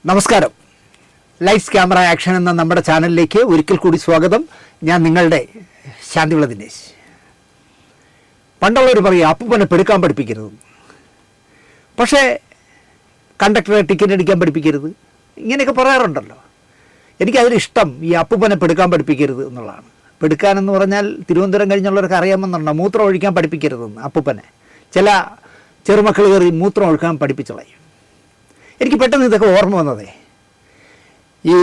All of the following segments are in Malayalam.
നമസ്കാരം. ലൈറ്റ്സ് ക്യാമറ ആക്ഷൻ എന്ന നമ്മുടെ ചാനലിലേക്ക് ഒരിക്കൽ കൂടി സ്വാഗതം. ഞാൻ നിങ്ങളുടെ ശാന്തിവിള ദിനേശ്. പണ്ടുള്ളവർ പറയും അപ്പൂപ്പനെ പെടുക്കാൻ പഠിപ്പിക്കരുത്, പക്ഷേ കണ്ടക്ടറെ ടിക്കറ്റ് അടിക്കാൻ പഠിപ്പിക്കരുത്, ഇങ്ങനെയൊക്കെ പറയാറുണ്ടല്ലോ. എനിക്കതിലിഷ്ടം ഈ അപ്പൂപ്പനെ പെടുക്കാൻ പഠിപ്പിക്കരുത് എന്നുള്ളതാണ്. പെടുക്കാനെന്ന് പറഞ്ഞാൽ തിരുവനന്തപുരം കഴിഞ്ഞുള്ളവർക്ക് അറിയാമെന്നുണ്ടോ, മൂത്രം ഒഴിക്കാൻ പഠിപ്പിക്കരുതെന്ന്. അപ്പൂപ്പനെ ചില ചെറുമക്കൾ കയറി മൂത്രം ഒഴിക്കാൻ പഠിപ്പിച്ചോളാം. എനിക്ക് പെട്ടെന്ന് ഇതൊക്കെ ഓർമ്മ വന്നതേ, ഈ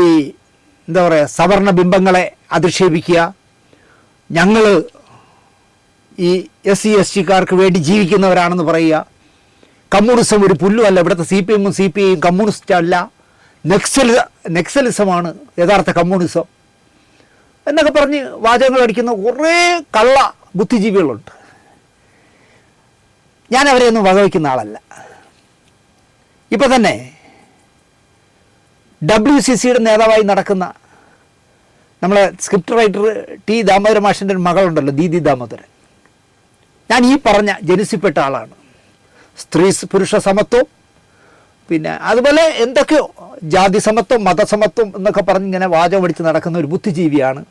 എന്താ പറയുക, സവർണ ബിംബങ്ങളെ അധിക്ഷേപിക്കുക, ഞങ്ങൾ ഈ SC STക്കാർക്ക് വേണ്ടി ജീവിക്കുന്നവരാണെന്ന് പറയുക, കമ്മ്യൂണിസം ഒരു പുല്ലുമല്ല, ഇവിടുത്തെ CPM കമ്മ്യൂണിസ്റ്റ് അല്ല, നെക്സലിസമാണ് യഥാർത്ഥ കമ്മ്യൂണിസം എന്നൊക്കെ പറഞ്ഞ് വാചകങ്ങൾ അടിക്കുന്ന കുറേ കള്ള ബുദ്ധിജീവികളുണ്ട്. ഞാൻ അവരെയൊന്നും വകവയ്ക്കുന്ന ആളല്ല. ഇപ്പം തന്നെ WCCയുടെ നേതാവായി നടക്കുന്ന നമ്മളെ സ്ക്രിപ്റ്റ് റൈറ്റർ T ദാമോദരൻ മാഷിൻ്റെ ഒരു മകളുണ്ടല്ലോ, ദീദി ദാമോദരൻ. ഞാൻ ഈ പറഞ്ഞ ജനിസിൽപ്പെട്ട ആളാണ്. സ്ത്രീ പുരുഷ സമത്വം, പിന്നെ അതുപോലെ എന്തൊക്കെയോ ജാതി സമത്വം, മതസമത്വം എന്നൊക്കെ പറഞ്ഞ് ഇങ്ങനെ വാചകം അടിച്ച് നടക്കുന്ന ഒരു ബുദ്ധിജീവിയാണ്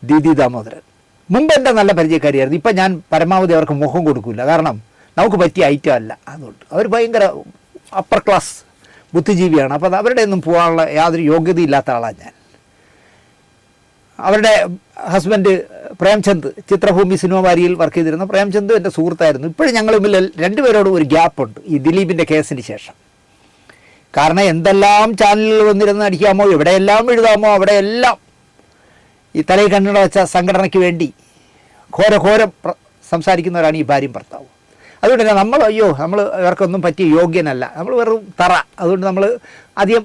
ദീദി ദാമോദരൻ. മുമ്പ് എൻ്റെ നല്ല പരിചയക്കാരിയായിരുന്നു. ഇപ്പം ഞാൻ പരമാവധി അവർക്ക് മുഖം കൊടുക്കില്ല, കാരണം നമുക്ക് പറ്റിയ ഐറ്റം അല്ല. അതുകൊണ്ട് അവർ ഭയങ്കര അപ്പർ ക്ലാസ് ബുദ്ധിജീവിയാണ്. അപ്പോൾ അവരുടെ ഒന്നും പോകാനുള്ള യാതൊരു യോഗ്യതയില്ലാത്ത ആളാണ് ഞാൻ. അവരുടെ husband Premchand Chithrabhumi cinema വാരിയിൽ work ചെയ്തിരുന്ന പ്രേംചന്ദ് എൻ്റെ സുഹൃത്തായിരുന്നു. ഇപ്പോഴും ഞങ്ങൾ തമ്മിൽ രണ്ടുപേരോടും ഒരു ഗ്യാപ്പുണ്ട് ഈ ദിലീപിൻ്റെ കേസിന് ശേഷം. കാരണം എന്തെല്ലാം ചാനലുകൾ വന്നിരുന്ന് അടിക്കാമോ, എവിടെയെല്ലാം എഴുതാമോ, അവിടെയെല്ലാം ഈ തലയിൽ കണ്ണട വെച്ച സംഘടനയ്ക്ക് വേണ്ടി ഘോരം സംസാരിക്കുന്നവരാണ് ഈ ഭാര്യയും ഭർത്താവും. അതുകൊണ്ട് തന്നെ നമ്മൾ നമ്മൾ ഇവർക്കൊന്നും പറ്റിയ യോഗ്യനല്ല, നമ്മൾ വെറും തറ. അതുകൊണ്ട് നമ്മൾ അധികം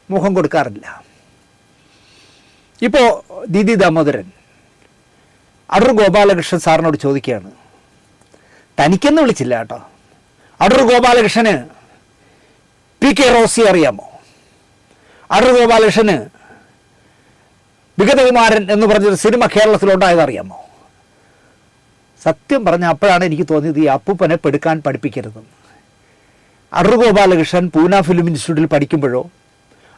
മുഖം കൊടുക്കാറില്ല. ഇപ്പോൾ ദീദി ദാമോദരൻ അടൂർ ഗോപാലകൃഷ്ണൻ സാറിനോട് ചോദിക്കുകയാണ്, തനിക്കെന്ന് വിളിച്ചില്ല കേട്ടോ, അടൂർ ഗോപാലകൃഷ്ണന് PK റോസി അറിയാമോ? അടൂർ ഗോപാലകൃഷ്ണന് വിഗതകുമാരൻ എന്ന് പറഞ്ഞൊരു സിനിമ കേരളത്തിലുണ്ടായത് അറിയാമോ? സത്യം പറഞ്ഞ അപ്പോഴാണ് എനിക്ക് തോന്നിയത് ഈ അപ്പൂപ്പനെ പെടുക്കാൻ പഠിപ്പിക്കരുതെന്ന്. അടൂർ ഗോപാലകൃഷ്ണൻ പൂന ഫിലിം ഇൻസ്റ്റിറ്റ്യൂട്ടിൽ പഠിക്കുമ്പോഴോ,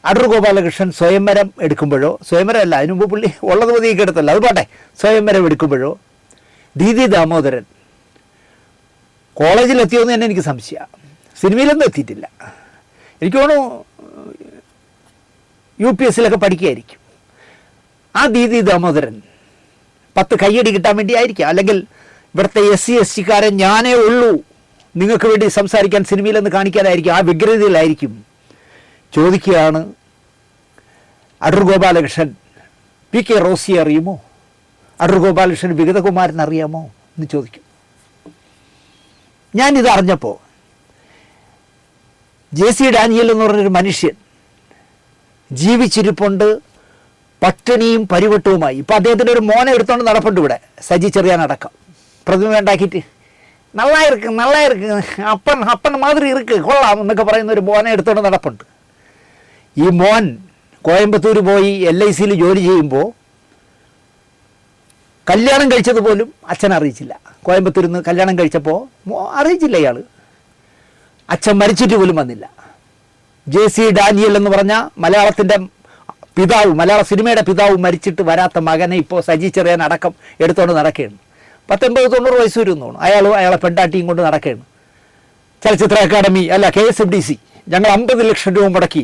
അടൂർ ഗോപാലകൃഷ്ണൻ സ്വയംവരം എടുക്കുമ്പോഴോ, സ്വയംവരം അല്ല അതിനുമുമ്പ് പുള്ളി ഉള്ളത് മതിയൊക്കെ എടുത്തല്ല, അത് പോട്ടെ, സ്വയംവരം എടുക്കുമ്പോഴോ ദീദി ദാമോദരൻ കോളേജിലെത്തിയോന്ന് തന്നെ എനിക്ക് സംശയമാണ്. സിനിമയിലൊന്നും എത്തിയിട്ടില്ല. എനിക്ക് തോന്നുന്നു UPSC പഠിക്കുകയായിരിക്കും. ആ ദീദി ദാമോദരൻ 10 കയ്യടി കിട്ടാൻ വേണ്ടി ആയിരിക്കാം, അല്ലെങ്കിൽ ഇവിടുത്തെ SC STക്കാരൻ ഞാനേ ഉള്ളൂ നിങ്ങൾക്ക് വേണ്ടി സംസാരിക്കാൻ സിനിമയിലെന്ന് കാണിക്കാനായിരിക്കും, ആ വ്യഗ്രതയിലായിരിക്കും ചോദിക്കുകയാണ്, അടൂർ ഗോപാലകൃഷ്ണൻ PK റോസി അറിയുമോ? അടൂർ ഗോപാലകൃഷ്ണൻ വിഗതകുമാരൻ അറിയാമോ എന്ന് ചോദിക്കും. ഞാനിത് അറിഞ്ഞപ്പോൾ JC ഡാനിയൽ എന്ന് പറഞ്ഞൊരു മനുഷ്യൻ ജീവിച്ചിരിപ്പുണ്ട്, പട്ടിണിയും പരിവട്ടവുമായി. ഇപ്പം അദ്ദേഹത്തിൻ്റെ ഒരു മോനെ എടുത്തുകൊണ്ട് നടപ്പുണ്ട് ഇവിടെ, സജി ചെറിയാനടക്കം, പ്രതിമ ഉണ്ടാക്കിയിട്ട് നല്ലായിരിക്കും അപ്പൻ മാതിരി ഇருக்கு കൊള്ളാം എന്നൊക്കെ പറയുന്ന ഒരു മോനെ എടുത്തുകൊണ്ട് നടപ്പുണ്ട്. ഈ മോൻ കോയമ്പത്തൂർ പോയി LICയിൽ ജോലി ചെയ്യുമ്പോൾ കല്യാണം കഴിച്ചത് പോലും അച്ഛൻ അറിയിച്ചില്ല. കോയമ്പത്തൂരിൽ നിന്ന് കല്യാണം കഴിച്ചപ്പോൾ അറിയിച്ചില്ല ഇയാൾ. അച്ഛൻ മരിച്ചിട്ട് പോലും വന്നില്ല. JC ഡാനിയൽ എന്ന് പറഞ്ഞ മലയാളത്തിൻ്റെ പിതാവ്, മലയാള സിനിമയുടെ പിതാവ് മരിച്ചിട്ട് വരാത്ത മകനെ ഇപ്പോൾ സജി ചെറിയാൻ അടക്കം എടുത്തുകൊണ്ട് നടക്കുകയാണ്. 80-90 വയസ്സ് വരും തോന്നുന്നു. അയാളെ പെണ്ടാട്ടിയും കൊണ്ട് നടക്കുകയാണ്. ചലച്ചിത്ര അക്കാദമി അല്ല KSFDC ഞങ്ങൾ 50 ലക്ഷം രൂപ മുടക്കി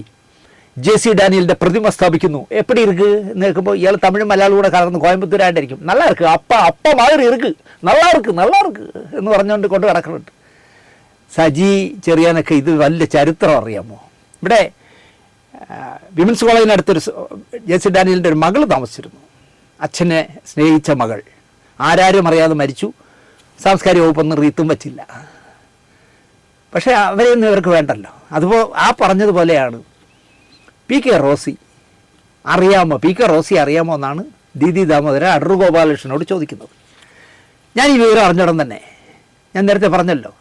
JC ഡാനിയലിൻ്റെ പ്രതിമ സ്ഥാപിക്കുന്നു. എപ്പടി ഇருக்கு എന്ന് കേൾക്കുമ്പോൾ ഇയാൾ തമിഴും മലയാളം കൂടെ കലർന്ന് കോയമ്പത്തൂരായിട്ടായിരിക്കും. നല്ല ഇருக்கு അപ്പ മാതിരി ഇருக்கு നല്ല ഇருக்கு എന്ന് പറഞ്ഞുകൊണ്ട് കൊണ്ട് കിടക്കുന്നുണ്ട്. സജി ചെറിയാനൊക്കെ ഇത് വലിയ ചരിത്രം അറിയാമോ? ഇവിടെ വിമൻസ് കോളേജിനടുത്തൊരു JC ഡാനിയലിൻ്റെ ഒരു മകൾ താമസിച്ചിരുന്നു. അച്ഛനെ സ്നേഹിച്ച മകൾ ആരാരും അറിയാതെ മരിച്ചു. സാംസ്കാരിക വകുപ്പൊന്നും റീത്തും വച്ചില്ല. പക്ഷേ അവരെയൊന്നും ഇവർക്ക് വേണ്ടല്ലോ. അതുപോലെ ആ പറഞ്ഞതുപോലെയാണ് PK റോസി അറിയാമോ? PK റോസി അറിയാമോ എന്നാണ് ദീദി ദാമോദരൻ അടൂർ ഗോപാലകൃഷ്ണനോട് ചോദിക്കുന്നത്. ഞാൻ ഈ വിവരം അറിഞ്ഞിടം തന്നെ ഞാൻ നേരത്തെ പറഞ്ഞല്ലോ,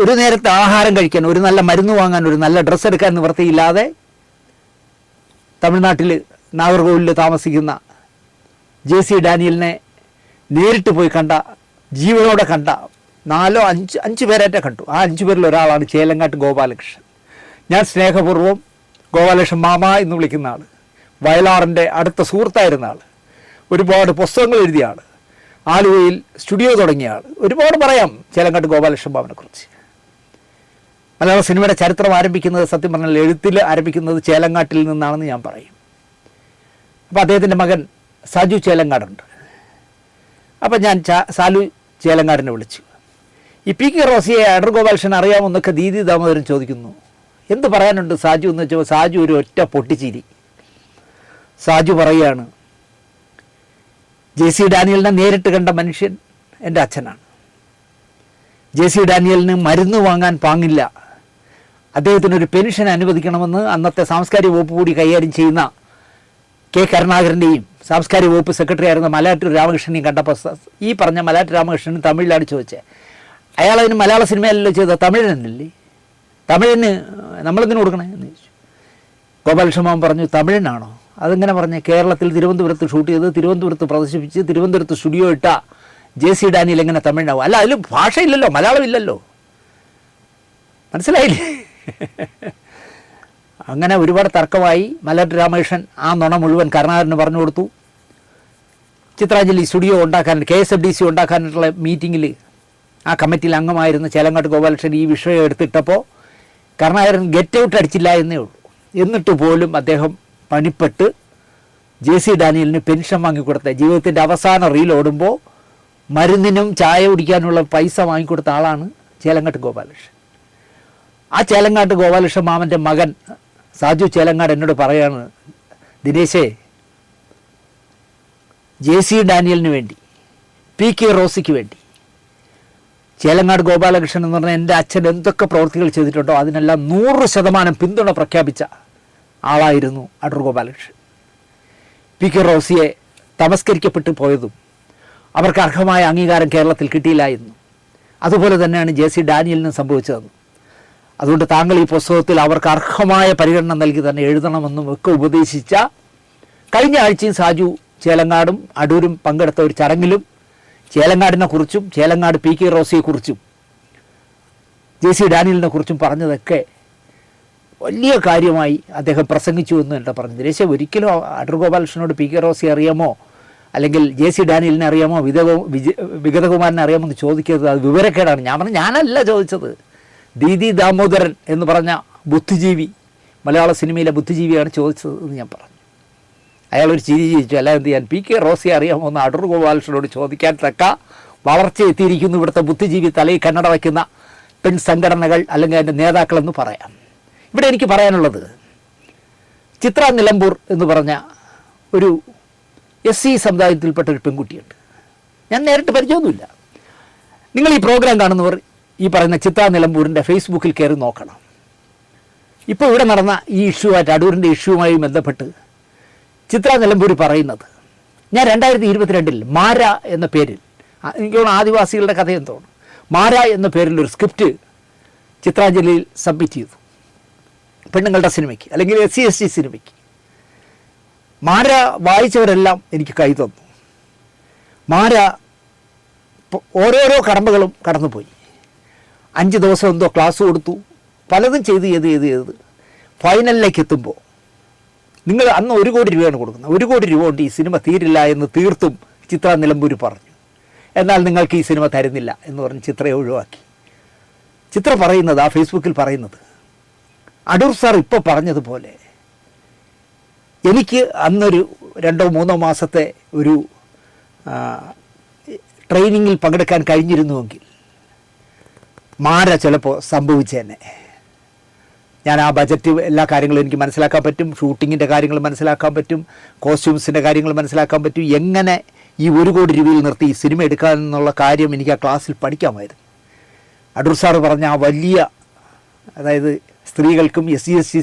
ഒരു നേരത്തെ ആഹാരം കഴിക്കാൻ, ഒരു നല്ല മരുന്ന് വാങ്ങാൻ, ഒരു നല്ല ഡ്രസ്സ് എടുക്കാൻ നിവൃത്തിയില്ലാതെ തമിഴ്നാട്ടിൽ നാഗർകോവിലിൽ താമസിക്കുന്ന JC ഡാനിയലിനെ നേരിട്ട് പോയി കണ്ട, ജീവനോടെ കണ്ട 4-5 പേരേറ്റ കണ്ടു. ആ 5 പേരിൽ ഒരാളാണ് ചേലങ്ങാട്ട് ഗോപാലകൃഷ്ണൻ. ഞാൻ സ്നേഹപൂർവ്വം ഗോപാലകൃഷ്ണൻ മാമ എന്ന് വിളിക്കുന്ന ആൾ, വയലാറിൻ്റെ അടുത്ത സുഹൃത്തായിരുന്ന ആൾ, ഒരുപാട് പുസ്തകങ്ങൾ എഴുതിയ ആൾ, ആലുവയിൽ സ്റ്റുഡിയോ തുടങ്ങിയ ആൾ, ഒരുപാട് പറയാം ചേലങ്ങാട്ട് ഗോപാലകൃഷ്ണൻ മാമനെക്കുറിച്ച്. മലയാള സിനിമയുടെ ചരിത്രം ആരംഭിക്കുന്നത് സത്യം പറഞ്ഞാൽ എഴുത്തിൽ ആരംഭിക്കുന്നത് ചേലങ്ങാട്ടിൽ നിന്നാണെന്ന് ഞാൻ പറയും. അപ്പോൾ അദ്ദേഹത്തിൻ്റെ മകൻ സാജു ചേലങ്ങാടുണ്ട്. അപ്പം ഞാൻ സാലു ചേലങ്ങാടിനെ വിളിച്ചു. ഈ പി കെ റോസിയെ അടൂർ ഗോപാലകൃഷ്ണൻ അറിയാമെന്നൊക്കെ ദീദി ദാമോദരൻ ചോദിക്കുന്നു. എന്ത് പറയാനുണ്ട് സാജു എന്ന് വെച്ചപ്പോൾ സാജു ഒരു ഒറ്റ പൊട്ടിച്ചിരി. സാജു പറയുകയാണ്, JC ഡാനിയലിനെ നേരിട്ട് കണ്ട മനുഷ്യൻ എൻ്റെ അച്ഛനാണ്. JC ഡാനിയലിന് മരുന്ന് വാങ്ങാൻ പാങ്ങില്ല, അദ്ദേഹത്തിനൊരു പെൻഷൻ അനുവദിക്കണമെന്ന് അന്നത്തെ സാംസ്കാരിക വകുപ്പ് കൂടി കൈകാര്യം ചെയ്യുന്ന K. കരുണാകരൻ്റെയും സാംസ്കാരിക വകുപ്പ് സെക്രട്ടറി ആയിരുന്ന മലാറ്റൂർ രാമകൃഷ്ണനെയും കണ്ടപ്പോൾ ഈ പറഞ്ഞ മലാറ്റൂർ രാമകൃഷ്ണൻ തമിഴിലാണ് ചോദിച്ചത്. അയാളതിന് മലയാള സിനിമയല്ലല്ലോ ചെയ്തത്, തമിഴനല്ലേ, തമിഴിന് നമ്മളെന്തിനു കൊടുക്കണേ എന്ന് ചോദിച്ചു. ഗോപാലകൃഷ്ണൻ മാമൻ പറഞ്ഞു, തമിഴിനാണോ? അതെങ്ങനെ പറഞ്ഞ്? കേരളത്തിൽ തിരുവനന്തപുരത്ത് ഷൂട്ട് ചെയ്ത് തിരുവനന്തപുരത്ത് പ്രദർശിപ്പിച്ച് തിരുവനന്തപുരത്ത് സ്റ്റുഡിയോ ഇട്ട JC ഡാനിയൽ എങ്ങനെ തമിഴിനാവും? അല്ല, അതിൽ ഭാഷയില്ലല്ലോ, മലയാളമില്ലല്ലോ. മനസ്സിലായില്ലേ? അങ്ങനെ ഒരുപാട് തർക്കമായി. മലാറ്റൂർ രാമകൃഷ്ണൻ ആ നുണ മുഴുവൻ കരുണാകരന് പറഞ്ഞു കൊടുത്തു. ചിത്രാഞ്ജലി സ്റ്റുഡിയോ ഉണ്ടാക്കാൻ KSFDC ഉണ്ടാക്കാനുള്ള മീറ്റിങ്ങിൽ ആ കമ്മിറ്റിയിൽ അംഗമായിരുന്ന ചേലങ്ങാട്ട് ഗോപാലകൃഷ്ണൻ ഈ വിഷയം എടുത്തിട്ടപ്പോൾ കരുണാകരൻ ഗെറ്റ് ഔട്ട് അടിച്ചില്ല എന്നേ ഉള്ളൂ. എന്നിട്ട് പോലും അദ്ദേഹം പണിപ്പെട്ട് JC ഡാനിയലിന് പെൻഷൻ വാങ്ങിക്കൊടുത്ത, ജീവിതത്തിൻ്റെ അവസാന റീൽ ഓടുമ്പോൾ മരുന്നിനും ചായ കുടിക്കാനുള്ള പൈസ വാങ്ങിക്കൊടുത്ത ആളാണ് ചേലങ്ങാട്ട് ഗോപാലകൃഷ്ണൻ. ആ ചേലങ്ങാട്ട് ഗോപാലകൃഷ്ണൻ മാമൻ്റെ മകൻ സാജു ചേലങ്ങാട് എന്നോട് പറയാണ്, ദിനേശേ, JC ഡാനിയലിന് വേണ്ടി, PK റോസിക്ക് വേണ്ടി ചേലങ്ങാട് ഗോപാലകൃഷ്ണൻ എന്ന് പറഞ്ഞാൽ എൻ്റെ അച്ഛൻ എന്തൊക്കെ പ്രവൃത്തികൾ ചെയ്തിട്ടുണ്ടോ അതിനെല്ലാം 100% പിന്തുണ പ്രഖ്യാപിച്ച ആളായിരുന്നു അടൂർ ഗോപാലകൃഷ്ണൻ. PK റോസിയെ തമസ്കരിക്കപ്പെട്ടു പോയതും അവർക്ക് അർഹമായ അംഗീകാരം കേരളത്തിൽ കിട്ടിയില്ലായിരുന്നു. അതുപോലെ തന്നെയാണ് JC ഡാനിയലിനും സംഭവിച്ചതെന്നും. അതുകൊണ്ട് താങ്കൾ ഈ പുസ്തകത്തിൽ അവർക്ക് അർഹമായ പരിഗണന നൽകി തന്നെ എഴുതണമെന്നും ഒക്കെ ഉപദേശിച്ച, കഴിഞ്ഞ ആഴ്ചയും സാജു ചേലങ്ങാടും അടൂരും പങ്കെടുത്ത ഒരു ചടങ്ങിലും ചേലങ്ങാടിനെ കുറിച്ചും ചേലങ്ങാട് PK റോസിയെക്കുറിച്ചും JC ഡാനിയലിനെ കുറിച്ചും പറഞ്ഞതൊക്കെ വലിയ കാര്യമായി അദ്ദേഹം പ്രസംഗിച്ചു എന്ന് എന്താ പറഞ്ഞു. ദിനേശ്, ഒരിക്കലും അടൂർ ഗോപാലകൃഷ്ണനോട് PK റോസി അറിയാമോ അല്ലെങ്കിൽ JC ഡാനിയലിനെ അറിയാമോ വിഗതകുമാരനെ അറിയാമോ എന്ന് ചോദിക്കരുത്, അത് വിവരക്കേടാണ്. ഞാൻ പറഞ്ഞു, ഞാനല്ല ചോദിച്ചത്, ദീദി ദാമോദരൻ എന്ന് പറഞ്ഞ ബുദ്ധിജീവി, മലയാള സിനിമയിലെ ബുദ്ധിജീവിയാണ് ചോദിച്ചത് എന്ന് ഞാൻ പറഞ്ഞു. അയാളൊരു ചിരി ചോദിച്ചു, അല്ല എന്ത് ചെയ്യാൻ, PK റോസിയെ അറിയാമോ എന്ന് അടൂർ ഗോപാലകൃഷ്ണനോട് ചോദിക്കാൻ തക്ക വളർച്ച എത്തിയിരിക്കുന്നു ഇവിടുത്തെ ബുദ്ധിജീവി തലയിൽ കണ്ണട വയ്ക്കുന്ന പെൺ സംഘടനകൾ അല്ലെങ്കിൽ അതിൻ്റെ നേതാക്കളെന്ന് പറയാം. ഇവിടെ എനിക്ക് പറയാനുള്ളത്, ചിത്ര നിലമ്പൂർ എന്ന് പറഞ്ഞ ഒരു SC സമുദായത്തിൽപ്പെട്ട ഒരു പെൺകുട്ടിയുണ്ട്. ഞാൻ നേരിട്ട് പരിചയമൊന്നുമില്ല. നിങ്ങൾ ഈ പ്രോഗ്രാം കാണുന്നവർ ഈ പറയുന്ന ചിത്ര നിലമ്പൂരിൻ്റെ ഫേസ്ബുക്കിൽ കയറി നോക്കണം. ഇപ്പോൾ ഇവിടെ നടന്ന ഈ ഇഷ്യൂവായിട്ട്, അടൂരിൻ്റെ ഇഷ്യൂവുമായി ബന്ധപ്പെട്ട് ചിത്ര നിലമ്പൂർ പറയുന്നത്, ഞാൻ 2022 മാര എന്ന പേരിൽ, എനിക്ക് തോന്നുന്നു ആദിവാസികളുടെ കഥയെന്ന് തോന്നുന്നു, മാര എന്ന പേരിൽ ഒരു സ്ക്രിപ്റ്റ് ചിത്രാഞ്ജലിയിൽ സബ്മിറ്റ് ചെയ്തു, പെണ്ണുങ്ങളുടെ സിനിമയ്ക്ക് അല്ലെങ്കിൽ SC/ST സിനിമയ്ക്ക്. മാര വായിച്ചവരെല്ലാം എനിക്ക് കൈ തന്നു. മാര ഓരോരോ കടമ്പകളും കടന്നുപോയി. 5 ദിവസം എന്തോ ക്ലാസ് കൊടുത്തു, പലതും ചെയ്ത് ഫൈനലിലേക്ക് എത്തുമ്പോൾ നിങ്ങൾ അന്ന് 1 കോടി രൂപയാണ് കൊടുക്കുന്നത്. 1 കോടി രൂപ കൊണ്ട് ഈ സിനിമ തീരില്ല എന്ന് തീർത്തും ചിത്ര നിലമ്പൂർ പറഞ്ഞു. എന്നാൽ നിങ്ങൾക്ക് ഈ സിനിമ തരുന്നില്ല എന്ന് പറഞ്ഞ് ചിത്രയെ ഒഴിവാക്കി. ചിത്ര പറയുന്നത്, ആ ഫേസ്ബുക്കിൽ പറയുന്നത്, അടൂർ സാർ ഇപ്പോൾ പറഞ്ഞതുപോലെ എനിക്ക് അന്നൊരു 2-3 മാസത്തെ ഒരു ട്രെയിനിങ്ങിൽ പങ്കെടുക്കാൻ കഴിഞ്ഞിരുന്നുവെങ്കിൽ മാര ചിലപ്പോൾ സംഭവിച്ചേനെ. ഞാൻ ആ ബജറ്റ് എല്ലാ കാര്യങ്ങളും എനിക്ക് മനസ്സിലാക്കാൻ പറ്റും, ഷൂട്ടിങ്ങിൻ്റെ കാര്യങ്ങൾ മനസ്സിലാക്കാൻ പറ്റും, കോസ്റ്റ്യൂംസിൻ്റെ കാര്യങ്ങൾ മനസ്സിലാക്കാൻ പറ്റും, എങ്ങനെ ഈ 1 കോടി രൂപയിൽ നിർത്തി ഈ സിനിമ എടുക്കാമെന്നുള്ള കാര്യം എനിക്ക് ആ ക്ലാസ്സിൽ പഠിക്കാമായിരുന്നു. അടൂർ സാറ് പറഞ്ഞ ആ വലിയ, അതായത് സ്ത്രീകൾക്കും SC/ST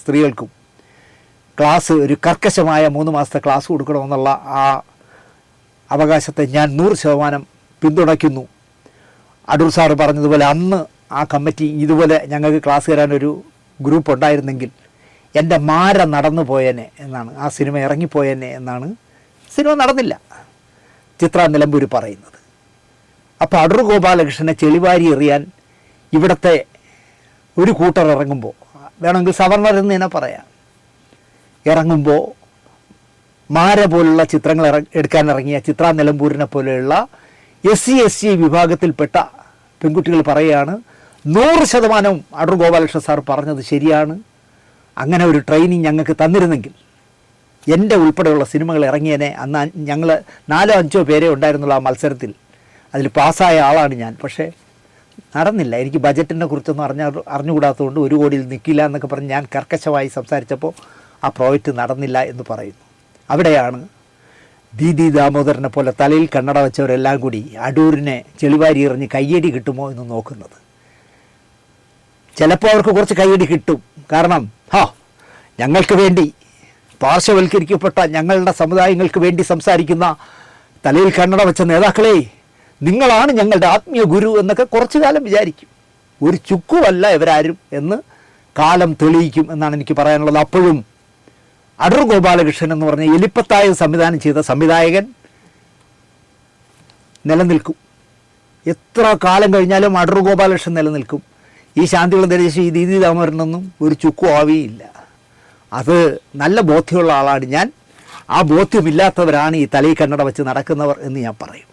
സ്ത്രീകൾക്കും ക്ലാസ്, ഒരു കർക്കശമായ 3 മാസത്തെ ക്ലാസ് കൊടുക്കണമെന്നുള്ള ആ അവകാശത്തെ ഞാൻ 100% പിന്തുണയ്ക്കുന്നു. അടൂർ സാറ് പറഞ്ഞതുപോലെ അന്ന് ആ കമ്മിറ്റി ഇതുപോലെ ഞങ്ങൾക്ക് ക്ലാസ് തരാനൊരു ഗ്രൂപ്പ് ഉണ്ടായിരുന്നെങ്കിൽ എൻ്റെ മാര നടന്നു പോയേനെ എന്നാണ്, ആ സിനിമ ഇറങ്ങിപ്പോയേനെ എന്നാണ്. സിനിമ നടന്നില്ല, ചിത്ര നിലമ്പൂർ പറയുന്നത്. അപ്പോൾ അടൂർ ഗോപാലകൃഷ്ണനെ ചെളിവാരി എറിയാൻ ഇവിടുത്തെ ഒരു കൂട്ടർ ഇറങ്ങുമ്പോൾ, വേണമെങ്കിൽ സവർണർ എന്ന് തന്നെ പറയാം. ഇറങ്ങുമ്പോൾ മാര പോലുള്ള ചിത്രങ്ങൾ എടുക്കാൻ ഇറങ്ങിയ ചിത്ര നിലമ്പൂരിനെ പോലെയുള്ള SC വിഭാഗത്തിൽപ്പെട്ട പെൺകുട്ടികൾ പറയുകയാണ് 100% അടൂർ ഗോപാലകൃഷ്ണൻ സാർ പറഞ്ഞത് ശരിയാണ്. അങ്ങനെ ഒരു ട്രെയിനിങ് ഞങ്ങൾക്ക് തന്നിരുന്നെങ്കിൽ എൻ്റെ ഉൾപ്പെടെയുള്ള സിനിമകൾ ഇറങ്ങിയനെ. അന്ന് ഞങ്ങൾ 4-5 പേരെ ഉണ്ടായിരുന്നുള്ള ആ മത്സരത്തിൽ. അതിൽ പാസ്സായ ആളാണ് ഞാൻ. പക്ഷേ നടന്നില്ല. എനിക്ക് ബജറ്റിനെ കുറിച്ചൊന്നും അറിഞ്ഞുകൂടാത്തതുകൊണ്ട് 1 കോടിയിൽ നിൽക്കില്ല എന്നൊക്കെ പറഞ്ഞ് ഞാൻ കർക്കശമായി സംസാരിച്ചപ്പോൾ ആ പ്രോജക്റ്റ് നടന്നില്ല എന്ന് പറയുന്നു. അവിടെയാണ് ദീദി ദാമോദരനെ പോലെ തലയിൽ കണ്ണട വെച്ചവരെല്ലാം കൂടി അടൂരിനെ ചെളിവാരി എറിഞ്ഞ് കയ്യടി കിട്ടുമോ എന്ന് നോക്കുന്നത്. ചിലപ്പോൾ അവർക്ക് കുറച്ച് കയ്യടി കിട്ടും. കാരണം ഞങ്ങൾക്ക് വേണ്ടി പാർശ്വവൽക്കരിക്കപ്പെട്ട ഞങ്ങളുടെ സമുദായങ്ങൾക്ക് വേണ്ടി സംസാരിക്കുന്ന തലയിൽ കണ്ണട വെച്ച നേതാക്കളെ, നിങ്ങളാണ് ഞങ്ങളുടെ ആത്മീയ ഗുരു എന്നൊക്കെ കുറച്ചു കാലം വിചാരിക്കും. ഒരു ചുക്കുമല്ല ഇവരാരും എന്ന് കാലം തെളിയിക്കും എന്നാണ് എനിക്ക് പറയാനുള്ളത്. അപ്പോഴും അടൂർ ഗോപാലകൃഷ്ണൻ എന്ന് പറഞ്ഞ എലിപ്പത്തായ സംവിധാനം ചെയ്ത സംവിധായകൻ നിലനിൽക്കും. എത്ര കാലം കഴിഞ്ഞാലും അടൂർ ഗോപാലകൃഷ്ണൻ നിലനിൽക്കും. ഈ ശാന്തികുളം ദേശം ഈ ദീദി ദാമോദരനൊന്നും ഒരു ചുക്കും ആവുകയില്ല. അത് നല്ല ബോധ്യമുള്ള ആളാണ് ഞാൻ. ആ ബോധ്യമില്ലാത്തവരാണ് ഈ തലയിൽ കണ്ണട വെച്ച് നടക്കുന്നവർ എന്ന് ഞാൻ പറയും.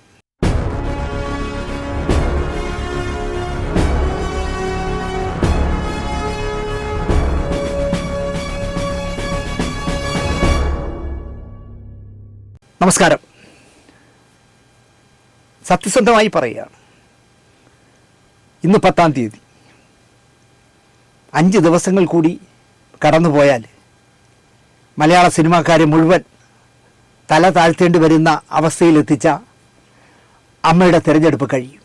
നമസ്കാരം. സത്യസന്ധമായി പറയുകയാണ്, ഇന്ന് 10-ാം തീയതി 5 ദിവസങ്ങൾ കൂടി കടന്നുപോയാൽ മലയാള സിനിമാക്കാരെ മുഴുവൻ തല താഴ്ത്തേണ്ടി വരുന്ന അവസ്ഥയിലെത്തിച്ച അമ്മയുടെ തിരഞ്ഞെടുപ്പ് കഴിയും.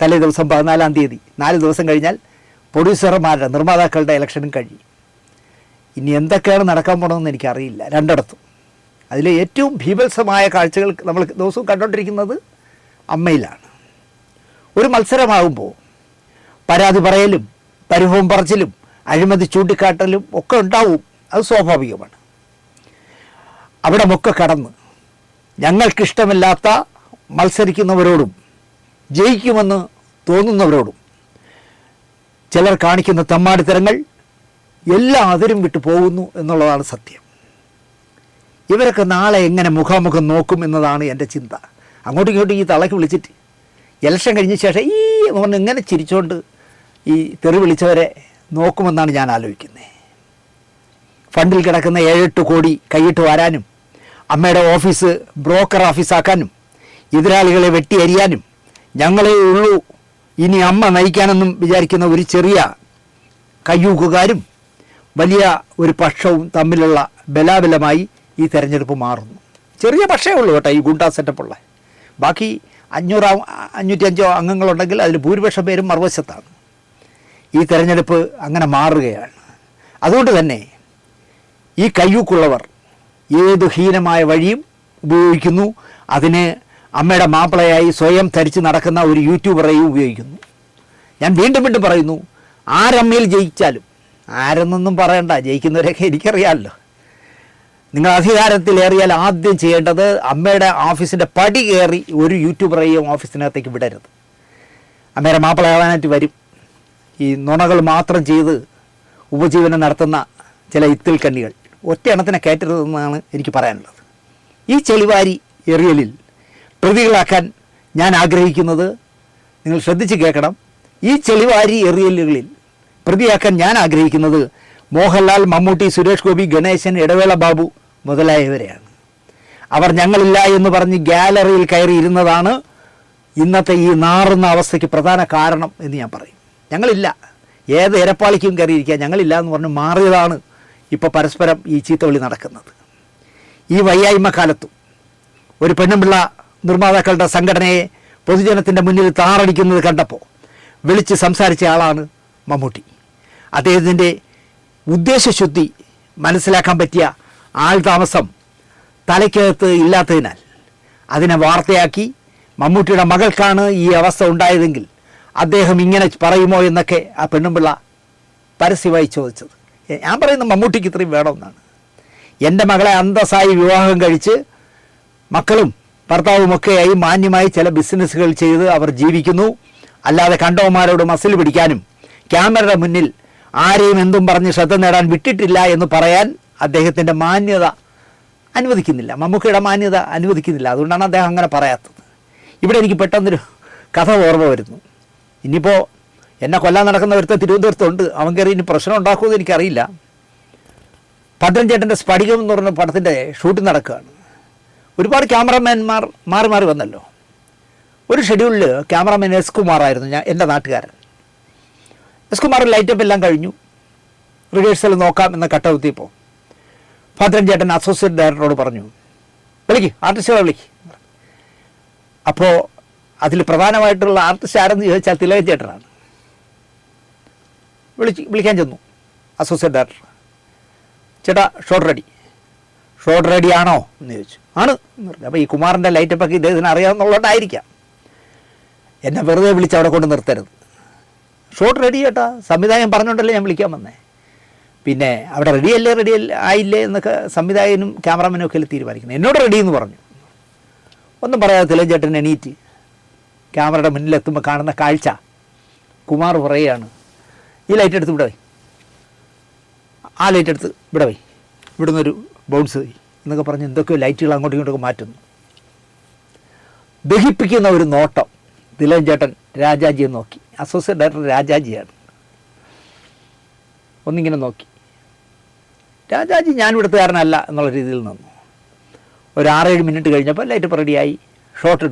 തലേ ദിവസം 14-ാം തീയതി, 4 ദിവസം കഴിഞ്ഞാൽ പ്രൊഡ്യൂസർമാരുടെ നിർമ്മാതാക്കളുടെ ഇലക്ഷനും കഴിയും. ഇനി എന്തൊക്കെയാണ് നടക്കാൻ പോകണമെന്ന് എനിക്കറിയില്ല രണ്ടിടത്തും. അതിലെ ഏറ്റവും ഭീഭത്സമായ കാഴ്ചകൾ നമ്മൾ ദിവസവും കണ്ടുകൊണ്ടിരിക്കുന്നത് അമ്മയിലാണ്. ഒരു മത്സരമാകുമ്പോൾ പരാതി പറയലും പരിഭവം പറച്ചിലും അഴിമതി ചൂണ്ടിക്കാട്ടലും ഒക്കെ ഉണ്ടാവും. അത് സ്വാഭാവികമാണ്. അവിടെ ഒക്കെ കടന്ന് ഞങ്ങൾക്കിഷ്ടമില്ലാത്ത മത്സരിക്കുന്നവരോടും ജയിക്കുമെന്ന് തോന്നുന്നവരോടും ചിലർ കാണിക്കുന്ന തമ്മാടിത്തരങ്ങൾ എല്ലാ അതിരും വിട്ടു പോകുന്നു എന്നുള്ളതാണ് സത്യം. ഇവരൊക്കെ നാളെ എങ്ങനെ മുഖാമുഖം നോക്കും എന്നതാണ് എൻ്റെ ചിന്ത. അങ്ങോട്ടും ഇങ്ങോട്ടും ഈ തളയ്ക്ക് വിളിച്ചിട്ട് ഇലക്ഷൻ കഴിഞ്ഞ ശേഷം എന്ന് പറഞ്ഞ് ഇങ്ങനെ ചിരിച്ചുകൊണ്ട് ഈ തെറി വിളിച്ചവരെ നോക്കുമെന്നാണ് ഞാൻ ആലോചിക്കുന്നത്. ഫണ്ടിൽ കിടക്കുന്ന 7-8 കോടി കൈയിട്ട് വരാനും അമ്മയുടെ ഓഫീസ് ബ്രോക്കർ ഓഫീസാക്കാനും എതിരാളികളെ വെട്ടിയരിയാനും ഞങ്ങളേ ഉള്ളൂ ഇനി അമ്മ നയിക്കാനെന്നും വിചാരിക്കുന്ന ഒരു ചെറിയ കയ്യൂക്കുകാരും വലിയ ഒരു പക്ഷവും തമ്മിലുള്ള ബലാബലമായി ഈ തെരഞ്ഞെടുപ്പ് മാറുന്നു. ചെറിയ പക്ഷേ ഉള്ളൂ കേട്ടോ ഈ ഗുണ്ടാ സെറ്റപ്പുള്ള. ബാക്കി 500-505 അംഗങ്ങളുണ്ടെങ്കിൽ അതിൽ ഭൂരിപക്ഷം പേരും മറുവശത്താണ്. ഈ തെരഞ്ഞെടുപ്പ് അങ്ങനെ മാറുകയാണ്. അതുകൊണ്ട് തന്നെ ഈ കയ്യൂക്കുള്ളവർ ഏത് ഹീനമായ വഴിയും ഉപയോഗിക്കുന്നു. അതിന് അമ്മയുടെ മാപ്പിളയായി സ്വയം ധരിച്ച് നടക്കുന്ന ഒരു യൂട്യൂബറെയും ഉപയോഗിക്കുന്നു. ഞാൻ വീണ്ടും വീണ്ടും പറയുന്നു, ആരമ്മയിൽ ജയിച്ചാലും, ആരെന്നൊന്നും പറയണ്ട, ജയിക്കുന്നവരെയൊക്കെ എനിക്കറിയാമല്ലോ. നിങ്ങൾ അധികാരത്തിലേറിയാൽ ആദ്യം ചെയ്യേണ്ടത് അമ്മയുടെ ഓഫീസിൻ്റെ പടി കയറി ഒരു യൂട്യൂബറെയും ഓഫീസിനകത്തേക്ക് വിടരുത്. അമ്മയുടെ മാപ്പിളയാവാനായിട്ട് വരും. ഈ നുണകൾ മാത്രം ചെയ്ത് ഉപജീവനം നടത്തുന്ന ചില ഇത്തിൽ കണ്ണികൾ ഒറ്റ എണ്ണത്തിനെ കയറ്റരുതെന്നാണ് എനിക്ക് പറയാനുള്ളത്. ഈ ചെളിവാരി എറിയലിൽ പ്രതികളാക്കാൻ ഞാൻ ആഗ്രഹിക്കുന്നത്, നിങ്ങൾ ശ്രദ്ധിച്ച് കേൾക്കണം, ഈ ചെളിവാരി എറിയലുകളിൽ പ്രതിയാക്കാൻ ഞാൻ ആഗ്രഹിക്കുന്നത് മോഹൻലാൽ, മമ്മൂട്ടി, സുരേഷ് ഗോപി, ഗണേശൻ, ഇടവേള ബാബു മുതലായവരെയാണ്. അവർ ഞങ്ങളില്ല എന്ന് പറഞ്ഞ് ഗാലറിയിൽ കയറി ഇരുന്നതാണ് ഇന്നത്തെ ഈ നാറുന്ന അവസ്ഥയ്ക്ക് പ്രധാന കാരണം എന്ന് ഞാൻ പറയും. ഞങ്ങളില്ല, ഏത് ഇരപ്പാളിക്കും കയറിയിരിക്കുക, ഞങ്ങളില്ല എന്ന് പറഞ്ഞ് മാറിയതാണ് ഇപ്പോൾ പരസ്പരം ഈ ചീത്തവിളി നടക്കുന്നത്. ഈ വയ്യായ്മ കാലത്തും ഒരു പെണ്ണുപിള്ള നിർമ്മാതാക്കളുടെ സംഘടനയെ പൊതുജനത്തിൻ്റെ മുന്നിൽ താറടിക്കുന്നത് കണ്ടപ്പോൾ വിളിച്ച് സംസാരിച്ച ആളാണ് മമ്മൂട്ടി. അദ്ദേഹത്തിൻ്റെ ഉദ്ദേശശുദ്ധി മനസ്സിലാക്കാൻ പറ്റിയ ആൾതാമസം തലയ്ക്കകത്ത് ഇല്ലാത്തതിനാൽ അതിനെ വാർത്തയാക്കി മമ്മൂട്ടിയുടെ മകൾക്കാണ് ഈ അവസ്ഥ ഉണ്ടായതെങ്കിൽ അദ്ദേഹം ഇങ്ങനെ പറയുമോ എന്നൊക്കെ ആ പെണ്ണുമ്പിള്ള പരസ്യമായി ചോദിച്ചത്. ഞാൻ പറയുന്നത് മമ്മൂട്ടിക്ക് ഇത്രയും വേണമെന്നാണ്. എൻ്റെ മകളെ അന്തസ്സായി വിവാഹം കഴിച്ച് മക്കളും ഭർത്താവുമൊക്കെയായി മാന്യമായി ചില ബിസിനസ്സുകൾ ചെയ്ത് അവർ ജീവിക്കുന്നു. അല്ലാതെ കണ്ടവന്മാരോട് മസിൽ പിടിക്കാനും ക്യാമറയുടെ മുന്നിൽ ആരെയും എന്തും പറഞ്ഞ് ശ്രദ്ധ നേടാൻ വിട്ടിട്ടില്ല എന്ന് പറയാൻ അദ്ദേഹത്തിൻ്റെ മാന്യത അനുവദിക്കുന്നില്ല, മമ്മൂക്കയുടെ മാന്യത അനുവദിക്കുന്നില്ല. അതുകൊണ്ടാണ് അദ്ദേഹം അങ്ങനെ പറയാത്തത്. ഇവിടെ എനിക്ക് പെട്ടെന്നൊരു കഥ ഓർമ്മ വരുന്നു. ഇനിയിപ്പോൾ എന്നെ കൊല്ലാൻ നടക്കുന്ന ഒരുത്ത തിരുവനന്തപുരത്തുണ്ട്, അവൻ കയറി ഇനി പ്രശ്നം ഉണ്ടാക്കുമെന്ന് എനിക്കറിയില്ല. ഭദ്രൻ ചേട്ടൻ്റെ സ്ഫടികം എന്ന് പറഞ്ഞ പടത്തിൻ്റെ ഷൂട്ടിംഗ് നടക്കുകയാണ്. ഒരുപാട് ക്യാമറമാൻമാർ മാറി മാറി വന്നല്ലോ. ഒരു ഷെഡ്യൂളിൽ ക്യാമറമാൻ എസ് കുമാറായിരുന്നു, എൻ്റെ നാട്ടുകാരൻ. എസ് കുമാർ ലൈറ്റപ്പ് എല്ലാം കഴിഞ്ഞു, റിഹേഴ്സൽ നോക്കാം എന്ന കട്ടകുത്തിയപ്പോൾ ഭദ്രൻ ചേട്ടൻ അസോസിയേറ്റ് ഡയറക്ടറോട് പറഞ്ഞു, വിളിക്ക് ആർട്ടിസ്റ്റുകളെ വിളിക്ക്. അപ്പോൾ അതിൽ പ്രധാനമായിട്ടുള്ള ആർട്ടിസ്റ്റ് ആരെന്ന് ചോദിച്ചാൽ തിലകൻ ചേട്ടനാണ്. വിളിക്കാൻ ചെന്നു അസോസിയേറ്റ് ഡയറക്ടർ. ചേട്ടാ ഷോട്ട് റെഡി ആണോ എന്ന് ചോദിച്ചു. ആണ് എന്ന് പറഞ്ഞു. അപ്പോൾ ഈ കുമാറിൻ്റെ ലൈറ്റപ്പൊക്കെ ഇദ്ദേഹത്തിന് അറിയാമെന്നുള്ളതുകൊണ്ടായിരിക്കാം എന്നെ വെറുതെ വിളിച്ച് അവിടെ കൊണ്ട് നിർത്തരുത്. ഷോട്ട് റെഡി ചേട്ടാ, സംവിധായകൻ പറഞ്ഞുകൊണ്ടല്ലേ ഞാൻ വിളിക്കാൻ വന്നേ. പിന്നെ അവിടെ റെഡി ആയില്ലേ എന്നൊക്കെ സംവിധായകനും ക്യാമറാമാനും ഒക്കെ തീരുമാനിക്കുന്നത്. എന്നോട് റെഡി എന്ന് പറഞ്ഞു. ഒന്നും പറയാതെ തിലകൻ ചേട്ടൻ എണീറ്റ് ക്യാമറയുടെ മുന്നിലെത്തുമ്പോൾ കാണുന്ന കാഴ്ച കുമാർ പറയുകയാണ്, ഈ ലൈറ്റ് എടുത്ത് ഇവിടെ വൈ, ആ ലൈറ്റ് എടുത്ത് ഇവിടെ വൈ, ഇവിടുന്ന് ഒരു ബൗൺസ് വൈ എന്നൊക്കെ പറഞ്ഞ് എന്തൊക്കെയോ ലൈറ്റുകൾ അങ്ങോട്ടും ഇങ്ങോട്ടൊക്കെ മാറ്റുന്നു. ദഹിപ്പിക്കുന്ന ഒരു നോട്ടം തിലകൻ ചേട്ടൻ രാജാജിയെ നോക്കി. അസോസിയേറ്റ് ഡയറക്ടർ രാജാജിയാണ്. ഒന്നിങ്ങനെ നോക്കി. രാജാജി ഞാൻ ഇവിടുത്തുകാരനല്ല എന്നുള്ള രീതിയിൽ നിന്നു. ഒരു 6-7 മിനിറ്റ് കഴിഞ്ഞപ്പോൾ ലൈറ്റ് റെഡിയായി. ഷോട്ട്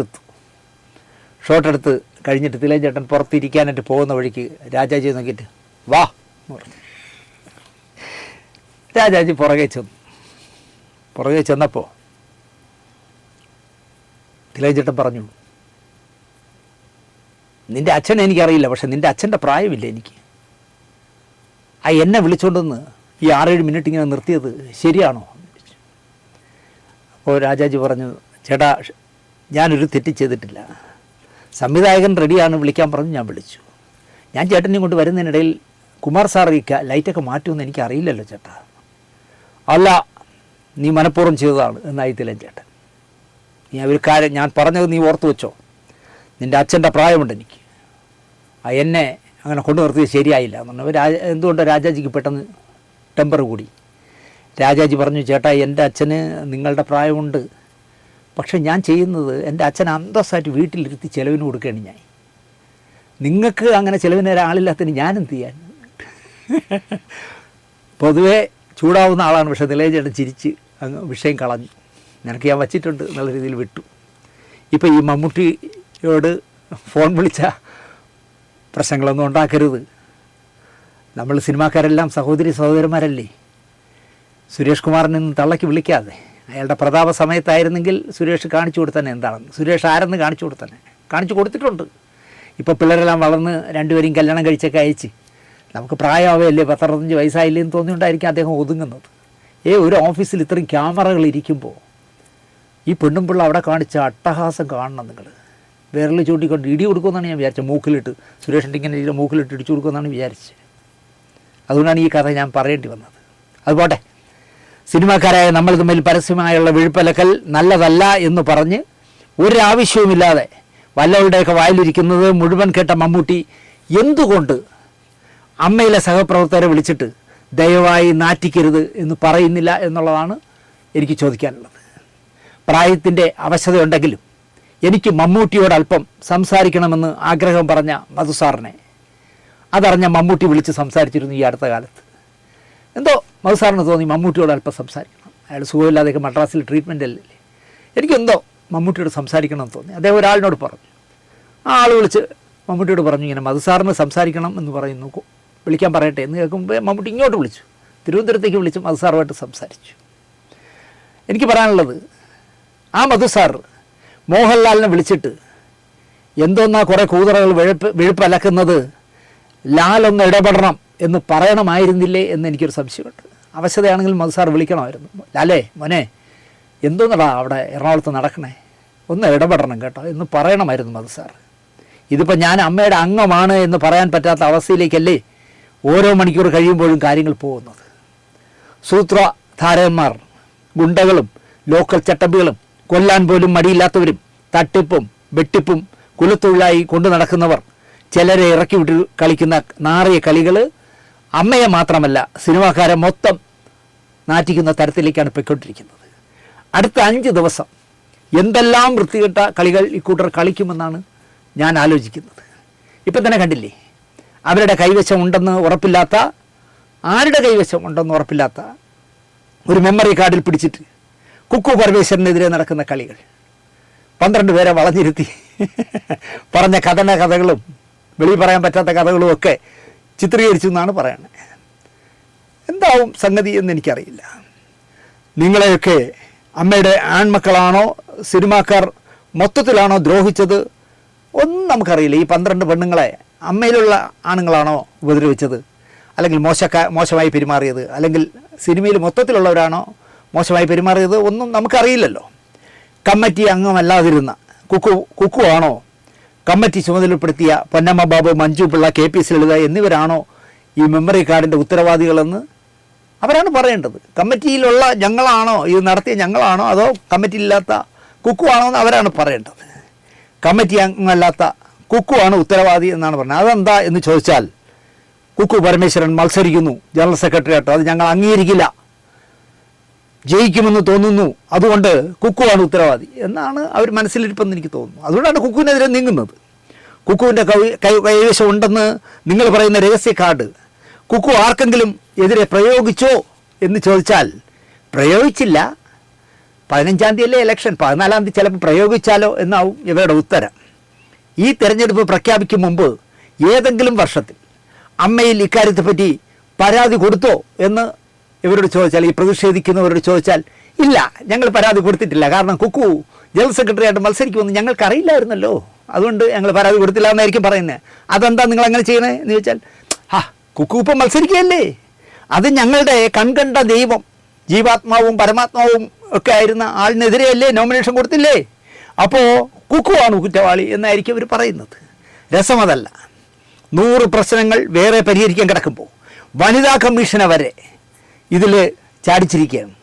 എടുത്ത് കഴിഞ്ഞിട്ട് തിലകൻ ചേട്ടൻ പുറത്തിരിക്കാനായിട്ട് പോകുന്ന വഴിക്ക് രാജാജിയെ നോക്കിയിട്ട് വാ എന്ന് പറഞ്ഞു. രാജാജി പുറകെ ചെന്നപ്പോൾ തിലകൻ ചേട്ടൻ പറഞ്ഞു, നിൻ്റെ അച്ഛനെ എനിക്കറിയില്ല, പക്ഷെ നിൻ്റെ അച്ഛൻ്റെ പ്രായമില്ല എനിക്ക്. എന്നെ വിളിച്ചുകൊണ്ടെന്ന് ഈ 6-7 മിനിറ്റ് ഇങ്ങനെ നിർത്തിയത് ശരിയാണോ? അപ്പോൾ രാജാജി പറഞ്ഞു, ചേട്ടാ ഞാനൊരു തെറ്റ് ചെയ്തിട്ടില്ല. സംവിധായകൻ റെഡിയാണ്, വിളിക്കാൻ പറഞ്ഞു, ഞാൻ വിളിച്ചു. ഞാൻ ചേട്ടനെ കൊണ്ട് വരുന്നതിനിടയിൽ കുമാർ സാർ ഈ ലൈറ്റൊക്കെ മാറ്റുമെന്ന് എനിക്കറിയില്ലല്ലോ ചേട്ടാ. അല്ല, നീ മനഃപൂർവ്വം ചെയ്തതാണ് എന്നായി തിലകൻ ചേട്ടൻ. നീ ഒരു കാര്യം ഞാൻ പറഞ്ഞത് നീ ഓർത്തു വെച്ചോ. നിൻ്റെ അച്ഛൻ്റെ പ്രായമുണ്ട് എനിക്ക്, എന്നെ അങ്ങനെ കൊണ്ടു നിർത്തിയത് ശരിയായില്ല എന്ന് പറഞ്ഞു. എന്തുകൊണ്ട് രാജാജിക്ക് പെട്ടെന്ന് ടെമ്പർ കൂടി. രാജാജി പറഞ്ഞു, ചേട്ടാ എൻ്റെ അച്ഛന് നിങ്ങളുടെ പ്രായമുണ്ട്, പക്ഷെ ഞാൻ ചെയ്യുന്നത് എൻ്റെ അച്ഛൻ അന്തസ്സായിട്ട് വീട്ടിലിരുത്തി ചിലവിന് കൊടുക്കുകയാണ് ഞാൻ. നിങ്ങൾക്ക് അങ്ങനെ ചിലവിന് ഒരാളില്ലാത്തതിന് ഞാനെന്ത് ചെയ്യാൻ? പൊതുവേ ചൂടാവുന്ന ആളാണ്, പക്ഷേ തിലകൻ ചേട്ടൻ ചിരിച്ച് അങ്ങ് വിഷയം കളഞ്ഞു. നിനക്ക് ഞാൻ വച്ചിട്ടുണ്ട് എന്നുള്ള രീതിയിൽ വിട്ടു. ഇപ്പോൾ ഈ മമ്മൂട്ടിയോട് ഫോൺ വിളിച്ച പ്രശ്നങ്ങളൊന്നും ഉണ്ടാക്കരുത്. നമ്മൾ സിനിമാക്കാരെല്ലാം സഹോദരന്മാരല്ലേ. സുരേഷ് കുമാറിനെ നിന്ന് തള്ളയ്ക്ക് വിളിക്കാതെ, അയാളുടെ പ്രതാപ സമയത്തായിരുന്നെങ്കിൽ സുരേഷ് കാണിച്ചു കൊടുത്തന്നെ എന്താണെന്ന്. സുരേഷ് ആരെന്ന് കാണിച്ചു കൊടുത്തിട്ടുണ്ട്. ഇപ്പോൾ പിള്ളേരെല്ലാം വളർന്ന് രണ്ടുപേരും കല്യാണം കഴിച്ചൊക്കെ അയച്ച് നമുക്ക് പ്രായമാവല്ലേ, 10-65 വയസ്സായില്ലേ എന്ന് തോന്നിയോണ്ടായിരിക്കും അദ്ദേഹം ഒതുങ്ങുന്നത്. ഒരു ഓഫീസിൽ ഇത്രയും ക്യാമറകൾ ഇരിക്കുമ്പോൾ ഈ പെണ്ണും പിള്ള അവിടെ കാണിച്ച അട്ടഹാസം കാണണം നിങ്ങൾ. വിരൽ ചൂണ്ടിക്കൊണ്ട് ഇടി കൊടുക്കുമെന്നാണ് ഞാൻ വിചാരിച്ചത്. മൂക്കിലിട്ട് സുരേഷിൻ്റെ ഇങ്ങനെ മൂക്കിലിട്ട് ഇടിച്ചു കൊടുക്കുമെന്നാണ് വിചാരിച്ചത്. അതുകൊണ്ടാണ് ഈ കഥ ഞാൻ പറയേണ്ടി വന്നത്. അതുപോട്ടെ, സിനിമാക്കാരായ നമ്മൾ തമ്മിൽ പരസ്യമായുള്ള വിഴുപ്പലക്കൽ നല്ലതല്ല എന്ന് പറഞ്ഞ് ഒരാവശ്യവുമില്ലാതെ വല്ലവരുടെയൊക്കെ വായിലിരിക്കുന്നത് മുഴുവൻ കേട്ട മമ്മൂട്ടി എന്തുകൊണ്ട് അമ്മയിലെ സഹപ്രവർത്തകരെ വിളിച്ചിട്ട് ദയവായി നാറ്റിക്കരുത് എന്ന് പറയുന്നില്ല എന്നുള്ളതാണ് എനിക്ക് ചോദിക്കാനുള്ളത്. പ്രായത്തിൻ്റെ അവശതയുണ്ടെങ്കിലും എനിക്ക് മമ്മൂട്ടിയോട് അല്പം സംസാരിക്കണമെന്ന് ആഗ്രഹം പറഞ്ഞ മധുസാറിനെ അതറിഞ്ഞ മമ്മൂട്ടി വിളിച്ച് സംസാരിച്ചിരുന്നു ഈ അടുത്ത കാലത്ത്. എന്തോ മധുസാറിന് തോന്നി മമ്മൂട്ടിയോട് അല്പം സംസാരിക്കണം. അയാൾ സുഖമില്ലാതെയൊക്കെ മദ്രാസിൽ ട്രീറ്റ്മെൻ്റ് അല്ലേ. എനിക്കെന്തോ മമ്മൂട്ടിയോട് സംസാരിക്കണമെന്ന് തോന്നി. അദ്ദേഹം ഒരാളിനോട് പറഞ്ഞു. ആ ആൾ വിളിച്ച് മമ്മൂട്ടിയോട് പറഞ്ഞു, ഇങ്ങനെ മധുസാറിന് സംസാരിക്കണം എന്ന് പറയുന്നു, വിളിക്കാൻ പറയട്ടെ എന്ന് കേൾക്കുമ്പോൾ മമ്മൂട്ടി ഇങ്ങോട്ട് വിളിച്ചു, തിരുവനന്തപുരത്തേക്ക് വിളിച്ച് മധുസാറുമായിട്ട് സംസാരിച്ചു. എനിക്ക് പറയാനുള്ളത്, ആ മധുസാർ മോഹൻലാലിനെ വിളിച്ചിട്ട് എന്തോന്നാ കുറേ കൂതറകൾ വിഴുപ്പലക്കുന്നത്, ലാലൊന്ന് ഇടപെടണം എന്ന് പറയണമായിരുന്നില്ലേ എന്ന് എനിക്കൊരു സംശയമുണ്ട്. അവശതയാണെങ്കിൽ മധുസാർ വിളിക്കണമായിരുന്നു. ലാലേ മോനെ, എന്തോന്നടാ അവിടെ എറണാകുളത്ത് നടക്കണേ, ഒന്ന് ഇടപെടണം കേട്ടോ എന്ന് പറയണമായിരുന്നു മധുസാർ. ഇതിപ്പോൾ ഞാൻ അമ്മയുടെ അംഗമാണ് എന്ന് പറയാൻ പറ്റാത്ത അവസ്ഥയിലേക്കല്ലേ ഓരോ മണിക്കൂർ കഴിയുമ്പോഴും കാര്യങ്ങൾ പോകുന്നത്. സൂത്രധാരന്മാർ, ഗുണ്ടകളും ലോക്കൽ ചട്ടമ്പികളും, കൊല്ലാൻ പോലും മടിയില്ലാത്തവരും, തട്ടിപ്പും വെട്ടിപ്പും കുലത്തൊഴിലായി കൊണ്ടു നടക്കുന്നവർ, ചിലരെ ഇറക്കി വിട്ട് കളിക്കുന്ന നാറിയ കളികൾ അമ്മയെ മാത്രമല്ല സിനിമാക്കാരെ മൊത്തം നാറ്റിക്കുന്ന തരത്തിലേക്കാണ് പോയിക്കൊണ്ടിരിക്കുന്നത്. അടുത്ത 5 ദിവസം എന്തെല്ലാം വൃത്തികെട്ട കളികൾ ഇക്കൂട്ടർ കളിക്കുമെന്നാണ് ഞാൻ ആലോചിക്കുന്നത്. ഇപ്പം തന്നെ കണ്ടില്ലേ, അവരുടെ കൈവശം ഉണ്ടെന്ന് ഉറപ്പില്ലാത്ത, ആരുടെ കൈവശം ഉണ്ടെന്ന് ഉറപ്പില്ലാത്ത ഒരു മെമ്മറി കാർഡിൽ പിടിച്ചിട്ട് കുക്കു പരമേശ്വരനെതിരെ നടക്കുന്ന കളികൾ, 12 പേരെ വളഞ്ഞിരുത്തി പറഞ്ഞ കഥകളും വെളിയിൽ പറയാൻ പറ്റാത്ത കഥകളും ഒക്കെ ചിത്രീകരിച്ചു എന്നാണ് പറയുന്നത്. എന്താവും സംഗതി എന്ന് എനിക്കറിയില്ല. നിങ്ങളെയൊക്കെ അമ്മയുടെ ആൺമക്കളാണോ സിനിമാക്കാർ മൊത്തത്തിലാണോ ദ്രോഹിച്ചത് ഒന്നും നമുക്കറിയില്ല. ഈ 12 പെണ്ണുങ്ങളെ അമ്മയിലുള്ള ആണുങ്ങളാണോ ഉപദ്രവിച്ചത്, അല്ലെങ്കിൽ മോശമായി പെരുമാറിയത്, അല്ലെങ്കിൽ സിനിമയിൽ മൊത്തത്തിലുള്ളവരാണോ മോശമായി പെരുമാറിയത് ഒന്നും നമുക്കറിയില്ലല്ലോ. കമ്മിറ്റി അംഗമല്ലാതിരുന്ന കുക്കു ആണോ, കമ്മിറ്റി ചുമതലപ്പെടുത്തിയ പൊന്നമ്മ ബാബു, മഞ്ജു പിള്ള, KP ലളിത എന്നിവരാണോ ഈ മെമ്മറി കാർഡിൻ്റെ ഉത്തരവാദികളെന്ന് അവരാണ് പറയേണ്ടത്. കമ്മിറ്റിയിലുള്ള ഞങ്ങളാണോ, ഇത് നടത്തിയ ഞങ്ങളാണോ, അതോ കമ്മിറ്റിയില്ലാത്ത കുക്കു ആണോ എന്ന് അവരാണ് പറയേണ്ടത്. കമ്മിറ്റി അംഗമല്ലാത്ത കുക്കു ആണ് ഉത്തരവാദി എന്നാണ് പറഞ്ഞത്. അതെന്താ എന്ന് ചോദിച്ചാൽ, കുക്കു പരമേശ്വരൻ മത്സരിക്കുന്നു ജനറൽ സെക്രട്ടറി ആയിട്ടോ, അത് ഞങ്ങൾ അംഗീകരിക്കില്ല, ജയിക്കുമെന്ന് തോന്നുന്നു, അതുകൊണ്ട് കുക്കുവാണ് ഉത്തരവാദി എന്നാണ് അവർ മനസ്സിലിരിപ്പെന്ന് എനിക്ക് തോന്നുന്നു. അതുകൊണ്ടാണ് കുക്കുവിനെതിരെ നീങ്ങുന്നത്. കുക്കുവിൻ്റെ കൈവശം ഉണ്ടെന്ന് നിങ്ങൾ പറയുന്ന രഹസ്യ കാർഡ് കുക്കു ആർക്കെങ്കിലും എതിരെ പ്രയോഗിച്ചോ എന്ന് ചോദിച്ചാൽ പ്രയോഗിച്ചില്ല. 15-ാം തീയതിയല്ലേ ഇലക്ഷൻ, 14-ാം തീയതി ചിലപ്പോൾ പ്രയോഗിച്ചാലോ എന്നാവും ഇവരുടെ ഉത്തരം. ഈ തെരഞ്ഞെടുപ്പ് പ്രഖ്യാപിക്കും മുമ്പ് ഏതെങ്കിലും വർഷത്തിൽ അമ്മയിൽ ഇക്കാര്യത്തെപ്പറ്റി പരാതി കൊടുത്തോ എന്ന് ഇവരോട് ചോദിച്ചാൽ, ഈ പ്രതിഷേധിക്കുന്നവരോട് ചോദിച്ചാൽ, ഇല്ല, ഞങ്ങൾ പരാതി കൊടുത്തിട്ടില്ല, കാരണം കുക്കു ജനറൽ സെക്രട്ടറി ആയിട്ട് മത്സരിക്കുമെന്ന് ഞങ്ങൾക്കറിയില്ലായിരുന്നല്ലോ, അതുകൊണ്ട് ഞങ്ങൾ പരാതി കൊടുത്തില്ല എന്നായിരിക്കും പറയുന്നത്. അതെന്താ നിങ്ങൾ അങ്ങനെ ചെയ്യണേ എന്ന് ചോദിച്ചാൽ, കുക്കു ഇപ്പം മത്സരിക്കുകയല്ലേ, അത് ഞങ്ങളുടെ കൺകണ്ട ദൈവം, ജീവാത്മാവും പരമാത്മാവും ഒക്കെ ആയിരുന്ന ആളിനെതിരെയല്ലേ നോമിനേഷൻ കൊടുത്തില്ലേ, അപ്പോൾ കുക്കുവാണ് കുറ്റവാളി എന്നായിരിക്കും അവർ പറയുന്നത്. രസമതല്ല. 100 പ്രശ്നങ്ങൾ വേറെ പരിഹരിക്കാൻ കിടക്കുമ്പോൾ വനിതാ കമ്മീഷനെ വരെ ഇതിൽ ചാടിച്ചിരിക്കുകയാണ്.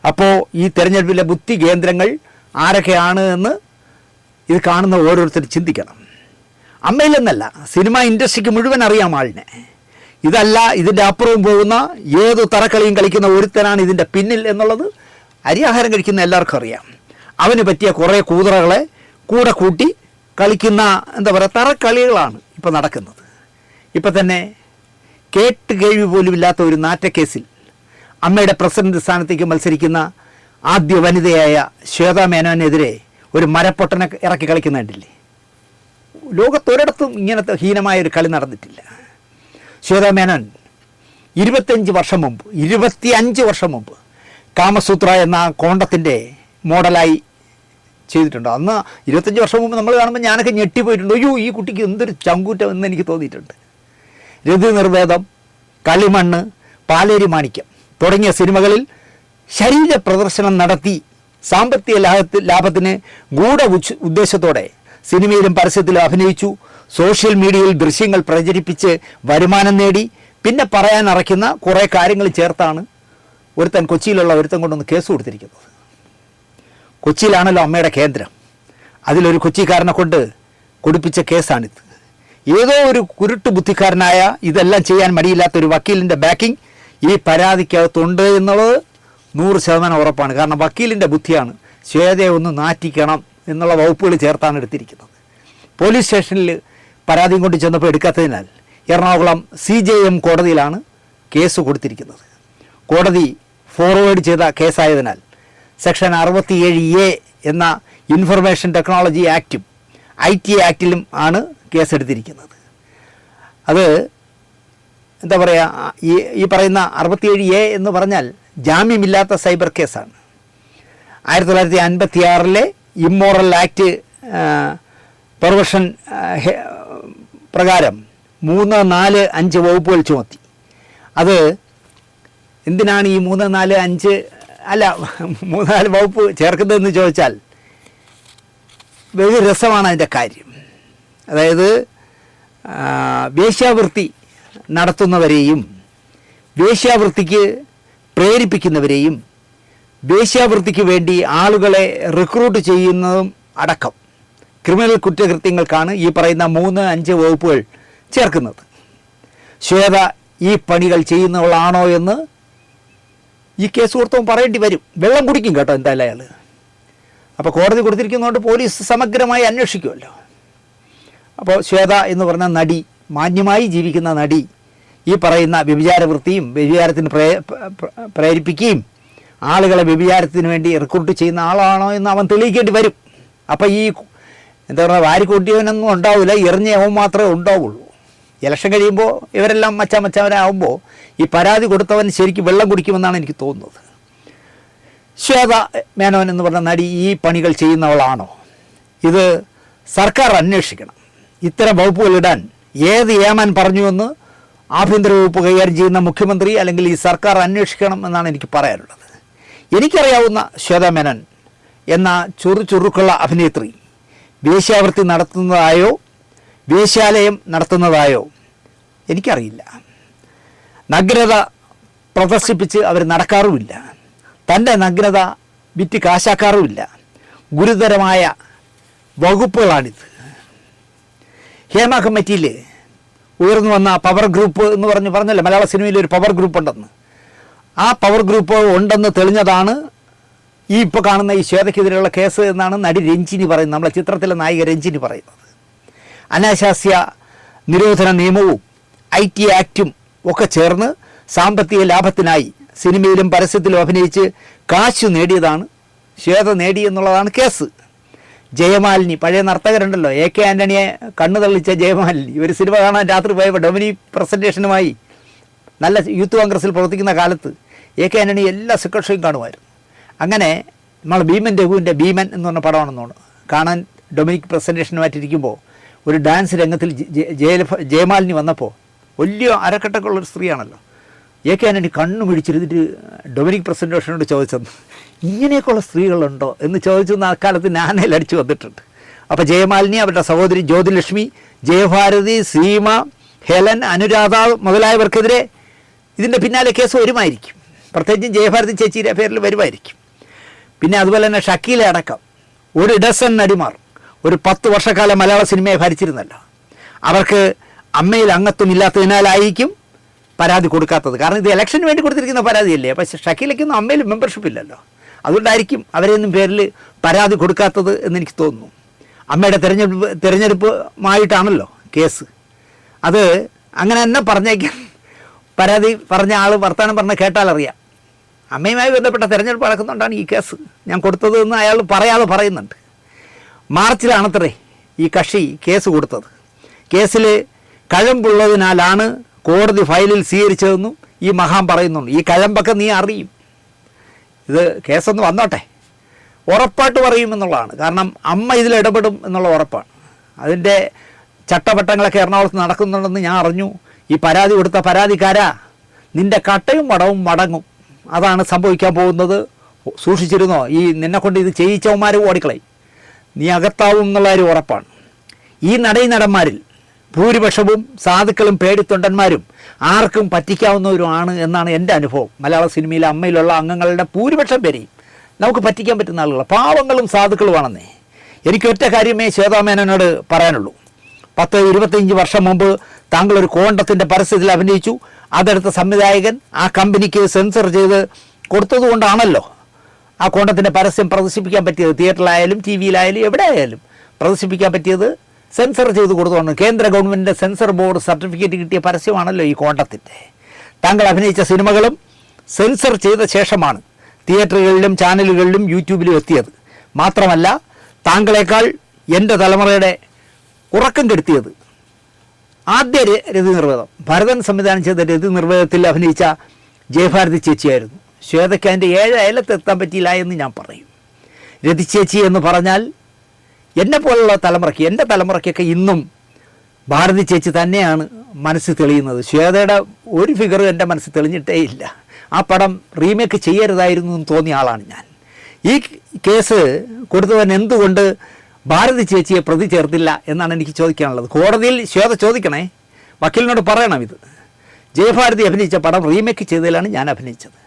അപ്പോൾ ഈ തെരഞ്ഞെടുപ്പിലെ ബുദ്ധി കേന്ദ്രങ്ങൾ ആരൊക്കെയാണ് എന്ന് ഇത് കാണുന്ന ഓരോരുത്തരും ചിന്തിക്കണം. അമ്മയിലെന്നല്ല, സിനിമ ഇൻഡസ്ട്രിക്ക് മുഴുവൻ അറിയാം ആളിനെ. ഇതല്ല, ഇതിൻ്റെ അപ്പുറവും പോകുന്ന ഏത് തറക്കളിയും കളിക്കുന്ന ഒരുത്തനാണ് ഇതിൻ്റെ പിന്നിൽ എന്നുള്ളത് അരിയാഹാരം കഴിക്കുന്ന എല്ലാവർക്കും അറിയാം. അവന് പറ്റിയ കുറേ കൂതറകളെ കൂടെ കൂട്ടി കളിക്കുന്ന എന്താ പറയുക തറക്കളികളാണ് ഇപ്പോൾ നടക്കുന്നത്. ഇപ്പം തന്നെ കേട്ട് കേൾവി പോലും ഇല്ലാത്ത ഒരു നാറ്റക്കേസിൽ അമ്മയുടെ പ്രസിഡന്റ് സ്ഥാനത്തേക്ക് മത്സരിക്കുന്ന ആദ്യ വനിതയായ ശ്വേതാ മേനോനെതിരെ ഒരു മരപ്പൊട്ടനെ ഇറക്കി കളിക്കുന്ന കണ്ടില്ലേ? ലോകത്തൊരിടത്തും ഇങ്ങനത്തെ ഹീനമായൊരു കളി നടന്നിട്ടില്ല. ശ്വേതാ മേനോൻ 25 വർഷം മുമ്പ് കാമസൂത്ര എന്ന കോണ്ടത്തിൻ്റെ മോഡലായി ചെയ്തിട്ടുണ്ട്. അന്ന് 25 വർഷം മുമ്പ് നമ്മൾ കാണുമ്പോൾ ഞാനൊക്കെ ഞെട്ടിപ്പോയിട്ടുണ്ട്. അയ്യോ, ഈ കുട്ടിക്ക് എന്തൊരു ചങ്കൂറ്റം എന്ന് എനിക്ക് തോന്നിയിട്ടുണ്ട്. രതി നിർവേദം, കളിമണ്ണ്, പാലേരി മാണിക്യം തുടങ്ങിയ സിനിമകളിൽ ശരീര പ്രദർശനം നടത്തി സാമ്പത്തിക ലാഭത്തിന് ഉദ്ദേശത്തോടെ സിനിമയിലും പരസ്യത്തിലും അഭിനയിച്ചു. സോഷ്യൽ മീഡിയയിൽ ദൃശ്യങ്ങൾ പ്രചരിപ്പിച്ച് വരുമാനം നേടി. പിന്നെ പറയാൻ അറയ്ക്കുന്ന കുറേ കാര്യങ്ങൾ ചേർത്താണ് കൊച്ചിയിലുള്ള ഒരുത്തൻ കൊണ്ടൊന്ന് കേസ് കൊടുത്തിരിക്കുന്നത്. കൊച്ചിയിലാണല്ലോ അമ്മയുടെ കേന്ദ്രം. അതിലൊരു കൊച്ചിക്കാരനെ കൊണ്ട് കൊടുപ്പിച്ച കേസാണിത്. ഏതോ ഒരു കുരുട്ട് ബുദ്ധിക്കാരനായ ഇതെല്ലാം ചെയ്യാൻ മടിയില്ലാത്തൊരു വക്കീലിൻ്റെ ബാക്കിംഗ് ഈ പരാതിക്കകത്തുണ്ട് എന്നുള്ളത് 100% ഉറപ്പാണ്. കാരണം വക്കീലിൻ്റെ ബുദ്ധിയാണ് ശ്വേതയെ ഒന്ന് നാറ്റിക്കണം എന്നുള്ള വകുപ്പുകൾ ചേർത്താണ് എടുത്തിരിക്കുന്നത്. പോലീസ് സ്റ്റേഷനിൽ പരാതിയും കൊണ്ട് ചെന്നപ്പോൾ എടുക്കാത്തതിനാൽ എറണാകുളം CJM കോടതിയിലാണ് കേസ് കൊടുത്തിരിക്കുന്നത്. കോടതി ഫോർവേഡ് ചെയ്ത കേസായതിനാൽ സെക്ഷൻ 67A എന്ന ഇൻഫർമേഷൻ ടെക്നോളജി ആക്റ്റും IT ആക്റ്റിലും ആണ് കേസെടുത്തിരിക്കുന്നത്. അത് എന്താ പറയുക, ഈ പറയുന്ന 67A എന്ന് പറഞ്ഞാൽ ജാമ്യമില്ലാത്ത സൈബർ കേസാണ്. 1956 ഇമ്മോറൽ ആക്ട് പെർവേർഷൻ പ്രകാരം 3, 4, 5 വകുപ്പുകൾ ചുമത്തി. അത് എന്തിനാണ് ഈ 3, 4, 5 അല്ല 3, 4 വകുപ്പ് ചേർക്കുന്നതെന്ന് ചോദിച്ചാൽ വലിയ രസമാണ് അതിൻ്റെ കാര്യം. അതായത് വേശ്യാവൃത്തി നടത്തുന്നവരെയും വേശ്യാവൃത്തിക്ക് പ്രേരിപ്പിക്കുന്നവരെയും വേശ്യാവൃത്തിക്ക് വേണ്ടി ആളുകളെ റിക്രൂട്ട് ചെയ്യുന്നതും അടക്കം ക്രിമിനൽ കുറ്റകൃത്യങ്ങൾക്കാണ് ഈ പറയുന്ന 3, 5 വകുപ്പുകൾ ചേർക്കുന്നത്. ശ്വേത ഈ പണികൾ ചെയ്യുന്നവളാണോ എന്ന് ഈ കേസ് കൊടുത്തവൻ പറയേണ്ടി വരും. വെള്ളം കുടിക്കും കേട്ടോ എന്തായാലും അയാൾ. അപ്പോൾ കോടതി കൊടുത്തിരിക്കുന്നതുകൊണ്ട് പോലീസ് സമഗ്രമായി അന്വേഷിക്കുമല്ലോ. അപ്പോൾ ശ്വേത എന്ന് പറഞ്ഞ നടി, മാന്യമായി ജീവിക്കുന്ന നടി, ഈ പറയുന്ന വ്യഭിചാരവൃത്തിയും വ്യഭിചാരത്തിന് പ്രേരിപ്പിക്കുകയും ആളുകളെ വ്യഭിചാരത്തിന് വേണ്ടി റിക്രൂട്ട് ചെയ്യുന്ന ആളാണോ എന്ന് അവൻ തെളിയിക്കേണ്ടി വരും. അപ്പോൾ ഈ എന്താ പറയുക, വാരിക്കൂട്ടിയവനൊന്നും ഉണ്ടാവില്ല, എറിഞ്ഞവൻ മാത്രമേ ഉണ്ടാവുള്ളൂ. ഇലക്ഷൻ കഴിയുമ്പോൾ ഇവരെല്ലാം മച്ചാവരാകുമ്പോൾ ഈ പരാതി കൊടുത്തവൻ ശരിക്കും വെള്ളം കുടിക്കുമെന്നാണ് എനിക്ക് തോന്നുന്നത്. ശ്വേത മേനോൻ എന്ന് പറഞ്ഞ നടി ഈ പണികൾ ചെയ്യുന്നവളാണോ? ഇത് സർക്കാർ അന്വേഷിക്കണം. ഇത്തരം വകുപ്പുകൾ ഇടാൻ ഏത് ഏമാൻ പറഞ്ഞുവെന്ന് ആഭ്യന്തര വകുപ്പ് കൈകാര്യം ചെയ്യുന്ന മുഖ്യമന്ത്രി അല്ലെങ്കിൽ ഈ സർക്കാർ അന്വേഷിക്കണം എന്നാണ് എനിക്ക് പറയാനുള്ളത്. എനിക്കറിയാവുന്ന ശ്വേത മേനോൻ എന്ന ചുറുചുറുക്കുള്ള അഭിനേത്രി വേശ്യാവൃത്തി നടത്തുന്നതായോ വേശ്യാലയം നടത്തുന്നതായോ എനിക്കറിയില്ല. നഗ്നത പ്രദർശിപ്പിച്ച് അവർ നടക്കാറുമില്ല. തൻ്റെ നഗ്നത വിറ്റ് കാശാക്കാറുമില്ല. ഗുരുതരമായ വകുപ്പുകളാണിത്. ഹേമ കമ്മിറ്റിയിൽ ഉയർന്നു വന്ന പവർ ഗ്രൂപ്പ് എന്ന് പറഞ്ഞല്ലോ, മലയാള സിനിമയിൽ ഒരു പവർ ഗ്രൂപ്പ് ഉണ്ടെന്ന്. ആ പവർ ഗ്രൂപ്പ് ഉണ്ടെന്ന് തെളിഞ്ഞതാണ് ഈ ഇപ്പോൾ കാണുന്ന ഈ ശ്വേതയ്ക്കെതിരെയുള്ള കേസ് എന്നാണ് നടി രഞ്ജിനി പറയുന്നത്, നമ്മളെ ചിത്രത്തിലെ നായിക രഞ്ജിനി പറയുന്നത്. അനാശാസ്യ നിരോധന നിയമവും IT ആക്റ്റും ഒക്കെ ചേർന്ന് സാമ്പത്തിക ലാഭത്തിനായി സിനിമയിലും പരസ്യത്തിലും അഭിനയിച്ച് കാശ് നേടിയതാണ് ശ്വേത നേടിയെന്നുള്ളതാണ് കേസ്. ജയമാലിനി, പഴയ നർത്തകരുണ്ടല്ലോ, AK ആൻ്റണിയെ കണ്ണു തള്ളിച്ച ജയമാലിനി, ഒരു സിനിമ കാണാൻ രാത്രി പോയപ്പോൾ ഡൊമിനി പ്രസൻറ്റേഷനുമായി നല്ല യൂത്ത് കോൺഗ്രസ്സിൽ പ്രവർത്തിക്കുന്ന കാലത്ത് AK ആൻ്റണി എല്ലാ സെക്കൻഡ് ഷോയും കാണുമായിരുന്നു. അങ്ങനെ നമ്മൾ ഭീമൻ രഘുവിൻ്റെ ഭീമൻ എന്ന് പറഞ്ഞ പടമാണെന്നാണ് കാണാൻ ഡൊമിനിക് പ്രസൻറ്റേഷനുമായിട്ടിരിക്കുമ്പോൾ ഒരു ഡാൻസ് രംഗത്തിൽ ജയമാലിനി വന്നപ്പോൾ വലിയ അരക്കെട്ടൊക്കെയുള്ളൊരു സ്ത്രീയാണല്ലോ. AK ആൻ്റണി കണ്ണു പിടിച്ചിരുന്നിട്ട് ഡൊമിനിക് പ്രസൻറ്റേഷനോട് ചോദിച്ചത്, ഇങ്ങനെയൊക്കെയുള്ള സ്ത്രീകളുണ്ടോ എന്ന് ചോദിച്ചെന്ന് അക്കാലത്ത് ഞാനേൽ അടിച്ചു വന്നിട്ടുണ്ട്. അപ്പോൾ ജയമാലിനി, അവരുടെ സഹോദരി ജ്യോതിലക്ഷ്മി, ജയഭാരതി, സീമ, ഹെലൻ, അനുരാധ മുതലായവർക്കെതിരെ ഇതിൻ്റെ പിന്നാലെ കേസ് വരുമായിരിക്കും. പ്രത്യേകിച്ചും ജയഭാരതി ചേച്ചിയുടെ പേരിൽ വരുമായിരിക്കും. പിന്നെ അതുപോലെ തന്നെ ഷക്കീല അടക്കം ഒരു ഡസൻ നടിമാർ ഒരു 10 വർഷക്കാലം മലയാള സിനിമയെ ഭരിച്ചിരുന്നല്ലോ. അവർക്ക് അമ്മയിൽ അംഗത്വം ഇല്ലാത്തതിനാലായിരിക്കും പരാതി കൊടുക്കാത്തത്. കാരണം ഇത് ഇലക്ഷന് വേണ്ടി കൊടുത്തിരിക്കുന്ന പരാതിയല്ലേ. പക്ഷേ ഷക്കീലയ്ക്കൊന്നും അമ്മയിൽ മെമ്പർഷിപ്പ് ഇല്ലല്ലോ. അതുകൊണ്ടായിരിക്കും അവരെയൊന്നും പേരിൽ പരാതി കൊടുക്കാത്തത് എന്നെനിക്ക് തോന്നുന്നു. അമ്മയുടെ തിരഞ്ഞെടുപ്പുമായിട്ടാണല്ലോ കേസ്. അത് അങ്ങനെ തന്നെ പറഞ്ഞേക്കാൻ പരാതി പറഞ്ഞ ആൾ വർത്തമാനം പറഞ്ഞ് കേട്ടാലറിയാം. അമ്മയുമായി ബന്ധപ്പെട്ട തിരഞ്ഞെടുപ്പ് നടക്കുന്നുണ്ടാണ് ഈ കേസ് ഞാൻ കൊടുത്തത് എന്ന് അയാൾ പറയാതെ പറയുന്നുണ്ട്. മാർച്ചിലാണത്രേ ഈ കക്ഷി കേസ് കൊടുത്തത്. കേസിൽ കഴമ്പുള്ളതിനാലാണ് കോടതി ഫയലിൽ സ്വീകരിച്ചതെന്നും ഈ മഹാൻ പറയുന്നുണ്ട്. ഈ കഴമ്പൊക്കെ നീ അറിയും. ഇത് കേസൊന്ന് വന്നോട്ടെ, ഉറപ്പായിട്ട് പറയുമെന്നുള്ളതാണ്. കാരണം അമ്മ ഇതിൽ ഇടപെടും എന്നുള്ള ഉറപ്പാണ്. അതിൻ്റെ ചട്ടവട്ടങ്ങളൊക്കെ എറണാകുളത്ത് നടക്കുന്നുണ്ടെന്ന് ഞാൻ അറിഞ്ഞു. ഈ പരാതി കൊടുത്ത പരാതിക്കാരാ, നിൻ്റെ കട്ടയും വടവും മടങ്ങും. അതാണ് സംഭവിക്കാൻ പോകുന്നത്. സൂക്ഷിച്ചിരുന്നോ, ഈ നിന്നെക്കൊണ്ട് ഇത് ചെയ്യിച്ചവന്മാർ ഓടിക്കളയും, നീ അകത്താവും എന്നുള്ള ഒരു ഉറപ്പാണ്. ഈ നടന്മാരിൽ ഭൂരിപക്ഷവും സാധുക്കളും പേടിത്തൊണ്ടന്മാരും ആർക്കും പറ്റിക്കാവുന്നവരുമാണ് എന്നാണ് എൻ്റെ അനുഭവം. മലയാള സിനിമയിലെ അമ്മയിലുള്ള അംഗങ്ങളുടെ ഭൂരിപക്ഷം പേരെയും നമുക്ക് പറ്റിക്കാൻ പറ്റുന്ന ആളുകളാണ്, പാവങ്ങളും സാധുക്കളുമാണെന്നേ. എനിക്ക് ഒറ്റ കാര്യമേ ശ്വേതാ മേനോനോട് പറയാനുള്ളൂ. 10-25 വർഷം മുമ്പ് താങ്കൾ ഒരു കോണ്ടത്തിൻ്റെ പരസ്യത്തിൽ അഭിനയിച്ചു. അതെടുത്ത സംവിധായകൻ ആ കമ്പനിക്ക് സെൻസർ ചെയ്ത് കൊടുത്തതുകൊണ്ടാണല്ലോ ആ കോണ്ടത്തിൻ്റെ പരസ്യം പ്രദർശിപ്പിക്കാൻ പറ്റിയത്. തിയേറ്ററിലായാലും TV-യിലായാലും എവിടെ ആയാലും പ്രദർശിപ്പിക്കാൻ പറ്റിയത് സെൻസർ ചെയ്ത് കൊടുത്തുകൊണ്ട് കേന്ദ്ര ഗവൺമെൻറ്റിൻ്റെ സെൻസർ ബോർഡ് സർട്ടിഫിക്കറ്റ് കിട്ടിയ പരസ്യമാണല്ലോ ഈ കോണ്ടത്തിൻ്റെ. താങ്കൾ അഭിനയിച്ച സിനിമകളും സെൻസർ ചെയ്ത ശേഷമാണ് തിയേറ്ററുകളിലും ചാനലുകളിലും യൂട്യൂബിലും എത്തിയത്. മാത്രമല്ല താങ്കളെക്കാൾ എൻ്റെ തലമുറയുടെ ഉറക്കം കെടുത്തിയത് ആദ്യ രതി നിർവേദം, ഭരതൻ സംവിധാനം ചെയ്ത രതി നിർവേദത്തിൽ അഭിനയിച്ച ജയഭാരതി ചേച്ചിയായിരുന്നു. ശ്വേതയ്ക്ക് അതിൻ്റെ 7 അയലത്ത് എത്താൻ പറ്റിയില്ല എന്ന് ഞാൻ പറയും. രതി ചേച്ചി എന്ന് പറഞ്ഞാൽ എന്നെപ്പോലുള്ള തലമുറയ്ക്ക്, എൻ്റെ തലമുറയ്ക്കൊക്കെ ഇന്നും ഭാരതി ചേച്ചി തന്നെയാണ് മനസ്സിൽ തെളിയുന്നത്. ശ്വേതയുടെ ഒരു ഫിഗറും എൻ്റെ മനസ്സിൽ തെളിഞ്ഞിട്ടേ ഇല്ല. ആ പടം റീമേക്ക് ചെയ്യരുതായിരുന്നു എന്ന് തോന്നിയ ആളാണ് ഞാൻ. ഈ കേസ് കൊടുത്തവൻ എന്തുകൊണ്ട് ഭാരതി ചേച്ചിയെ പ്രതി ചേർത്തില്ല എന്നാണ് എനിക്ക് ചോദിക്കാനുള്ളത്. കോടതിയിൽ ശ്വേത ചോദിക്കണേ, വക്കീലിനോട് പറയണം. ഇത് ജയഭാരതി അഭിനയിച്ച പടം റീമേക്ക് ചെയ്തതിലാണ് ഞാൻ അഭിനയിച്ചത്.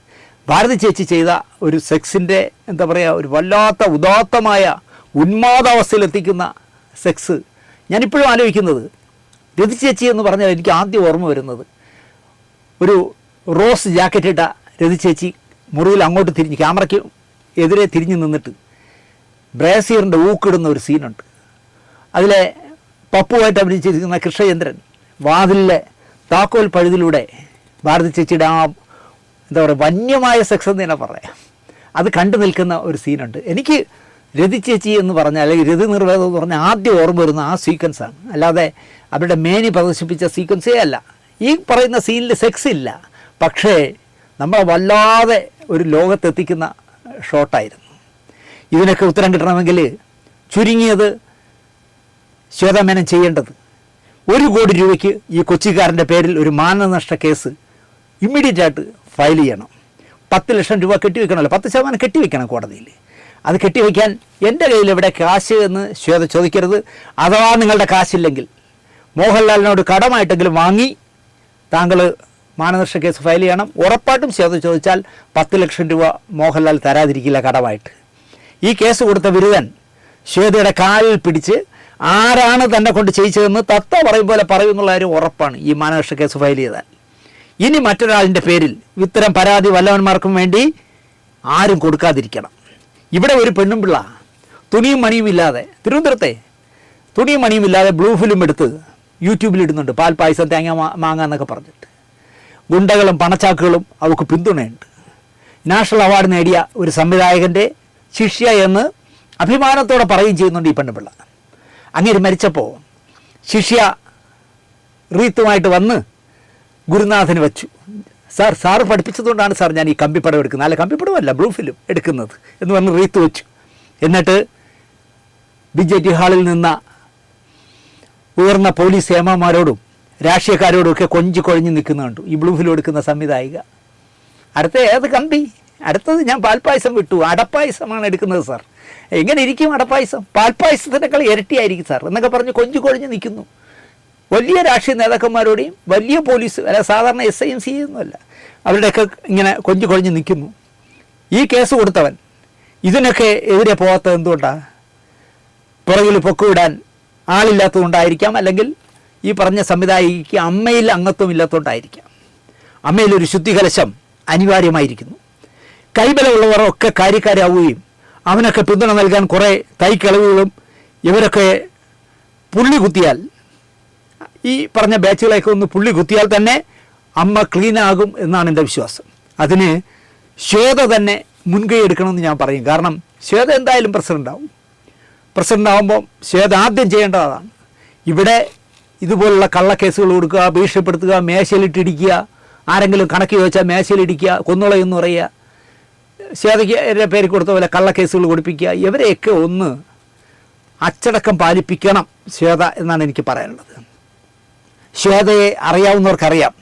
ഭാരതി ചേച്ചി ചെയ്ത ഒരു സെക്സിൻ്റെ എന്താ പറയുക, ഒരു വല്ലാത്ത ഉദാത്തമായ ഉന്മാദാവസ്ഥയിലെത്തിക്കുന്ന സെക്സ് ഞാനിപ്പോഴും ആലോചിക്കുന്നത്. രതി ചേച്ചി എന്ന് പറഞ്ഞാൽ എനിക്ക് ആദ്യം ഓർമ്മ വരുന്നത് ഒരു റോസ് ജാക്കറ്റ് ഇട്ട രതി ചേച്ചി മുറിയിൽ അങ്ങോട്ട് തിരിഞ്ഞ് ക്യാമറയ്ക്ക് എതിരെ തിരിഞ്ഞ് നിന്നിട്ട് ബ്രേസിയറിൻ്റെ ഊക്കിടുന്ന ഒരു സീനുണ്ട്. അതിലെ പപ്പുവായിട്ട് അഭിനയിച്ചിരിക്കുന്ന കൃഷ്ണചന്ദ്രൻ വാതിലിലെ താക്കോൽ പഴുതിലൂടെ ഭാരതി ചേച്ചിയുടെ ആ എന്താ പറയുക വന്യമായ സെക്സ് എന്ന് തന്നെ പറയാം, അത് കണ്ടു നിൽക്കുന്ന ഒരു സീനുണ്ട്. എനിക്ക് രതി ചേച്ചി എന്ന് പറഞ്ഞാൽ അല്ലെങ്കിൽ രതി നിർവേദം എന്ന് പറഞ്ഞാൽ ആദ്യം ഓർമ്മ വരുന്ന ആ സീക്വൻസാണ്, അല്ലാതെ അവരുടെ മേനി പ്രദർശിപ്പിച്ച സീക്വൻസേ അല്ല. ഈ പറയുന്ന സീനിൽ സെക്സ് ഇല്ല, പക്ഷേ നമ്മളെ വല്ലാതെ ഒരു ലോകത്തെത്തിക്കുന്ന ഷോട്ടായിരുന്നു. ഇതിനൊക്കെ ഉത്തരം കിട്ടണമെങ്കിൽ ചുരുങ്ങിയത് ശ്വേതാമേനൻ ചെയ്യേണ്ടത് 1 കോടി രൂപയ്ക്ക് ഈ കൊച്ചിക്കാരൻ്റെ പേരിൽ ഒരു മാനനഷ്ട കേസ് ഇമ്മീഡിയറ്റായിട്ട് ഫയൽ ചെയ്യണം. 10 ലക്ഷം രൂപ കെട്ടിവെക്കണമല്ലോ, 10% കെട്ടിവെക്കണം കോടതിയിൽ. അത് കെട്ടിവെക്കാൻ എൻ്റെ കയ്യിൽ എവിടെ കാശ് എന്ന് ശ്വേത ചോദിക്കരുത്. അഥവാ നിങ്ങളുടെ കാശില്ലെങ്കിൽ മോഹൻലാലിനോട് കടമായിട്ടെങ്കിലും വാങ്ങി താങ്കൾ മാനനഷ്ട കേസ് ഫയൽ ചെയ്യണം. ഉറപ്പായിട്ടും ശ്വേത ചോദിച്ചാൽ 10 ലക്ഷം രൂപ മോഹൻലാൽ തരാതിരിക്കില്ല കടമായിട്ട്. ഈ കേസ് കൊടുത്ത ബിരുദൻ ശ്വേതയുടെ കാലിൽ പിടിച്ച് ആരാണ് തന്നെ കൊണ്ട് ചെയ്യിച്ചതെന്ന് തത്ത പറയും പോലെ പറയുമെന്നുള്ള കാര്യം ഉറപ്പാണ് ഈ മാനനഷ്ട കേസ് ഫയൽ ചെയ്താൽ. ഇനി മറ്റൊരാളിൻ്റെ പേരിൽ ഇത്തരം പരാതി വല്ലവന്മാർക്കും വേണ്ടി ആരും കൊടുക്കാതിരിക്കണം. ഇവിടെ ഒരു പെണ്ണുമ്പിള്ള തുണിയും മണിയും ഇല്ലാതെ, തിരുവനന്തപുരത്തെ തുണിയും മണിയും ഇല്ലാതെ ബ്ലൂ ഫിലിം എടുത്ത് യൂട്യൂബിലിടുന്നുണ്ട്, പാൽ പായസം തേങ്ങ മാങ്ങ എന്നൊക്കെ പറഞ്ഞിട്ട്. ഗുണ്ടകളും പണച്ചാക്കുകളും അവർക്ക് പിന്തുണയുണ്ട്. നാഷണൽ അവാർഡ് നേടിയ ഒരു സംവിധായകൻ്റെ ശിഷ്യ എന്ന് അഭിമാനത്തോടെ പറയുകയും ചെയ്യുന്നുണ്ട് ഈ പെണ്ണുപിള്ള. അങ്ങനെ മരിച്ചപ്പോൾ ശിഷ്യ റീത്തുമായിട്ട് വന്ന് ഗുരുനാഥന് വെച്ചു. സാറ് പഠിപ്പിച്ചതുകൊണ്ടാണ് സാർ ഞാൻ ഈ കമ്പിപ്പടം എടുക്കുന്നത്, അല്ല കമ്പിപ്പടമല്ല ബ്ലൂ ഫിലിം എടുക്കുന്നത് എന്ന് പറഞ്ഞ് റീത്ത് വെച്ചു. എന്നിട്ട് BJT ഹാളിൽ നിന്ന ഉയർന്ന പോലീസ് ഏമാന്മാരോടും രാഷ്ട്രീയക്കാരോടും ഒക്കെ കൊഞ്ചി കൊഴഞ്ഞ് നിൽക്കുന്നുണ്ട് ഈ ബ്ലൂ ഫിലിം എടുക്കുന്ന സംവിധായിക. അടുത്ത ഏത് കമ്പി? അടുത്തത് ഞാൻ പാൽപ്പായസം വിട്ടു, അടപ്പായസമാണ് എടുക്കുന്നത് സാർ. എങ്ങനെ ഇരിക്കും അടപ്പായസം? പാൽപ്പായസത്തിനേക്കാൾ ഇരട്ടിയായിരിക്കും സാർ എന്നൊക്കെ പറഞ്ഞ് കൊഞ്ചു കൊഴിഞ്ഞ് നിൽക്കുന്നു. വലിയ രാഷ്ട്രീയ നേതാക്കന്മാരോടെയും വലിയ പോലീസ്, അല്ല സാധാരണ SIയും CIയൊന്നുമല്ല, അവരുടെയൊക്കെ ഇങ്ങനെ കൊഞ്ചു കൊഴിഞ്ഞ് നിൽക്കുന്നു. ഈ കേസ് കൊടുത്തവൻ ഇതിനൊക്കെ എതിരെ പോകാത്തത് എന്തുകൊണ്ടാണ്? പുറകിൽ പൊക്കുവിടാൻ ആളില്ലാത്തതുകൊണ്ടായിരിക്കാം, അല്ലെങ്കിൽ ഈ പറഞ്ഞ സംവിധായിക്ക് അമ്മയിൽ അംഗത്വം ഇല്ലാത്തതുകൊണ്ടായിരിക്കാം. അമ്മയിലൊരു ശുദ്ധികലശം അനിവാര്യമായിരിക്കുന്നു. കൈബലമുള്ളവർ ഒക്കെ കാര്യക്കാരാവുകയും അവനൊക്കെ പിന്തുണ നൽകാൻ കുറേ തൈക്കളവുകളും ഇവരൊക്കെ പുള്ളി കുത്തിയാൽ, ഈ പറഞ്ഞ ബാച്ചുകളെയൊക്കെ ഒന്ന് പുള്ളി കുത്തിയാൽ തന്നെ അമ്മ ക്ലീനാകും എന്നാണ് എൻ്റെ വിശ്വാസം. അതിന് ശ്വേത തന്നെ മുൻകൈ എടുക്കണമെന്ന് ഞാൻ പറയും. കാരണം ശ്വേത എന്തായാലും പ്രസിഡൻ്റ് ആകുമ്പോൾ ശ്വേത ആദ്യം ചെയ്യേണ്ടത് അതാണ്. ഇവിടെ ഇതുപോലുള്ള കള്ളക്കേസുകൾ കൊടുക്കുക, ഭീഷണിപ്പെടുത്തുക, മേശയിലിട്ടിടിക്കുക, ആരെങ്കിലും കണക്ക് ചോദിച്ചാൽ മേശയിലിടിക്കുക, കൊന്നുകളയെന്ന് പറയുക, ശ്വേതയ്ക്ക് പേര് കൊടുത്ത പോലെ കള്ളക്കേസുകൾ കൊടുപ്പിക്കുക, ഇവരെയൊക്കെ ഒന്ന് അച്ചടക്കം പാലിപ്പിക്കണം ശ്വേത എന്നാണ് എനിക്ക് പറയാനുള്ളത്. ശ്വേതയെ അറിയാവുന്നവർക്കറിയാം,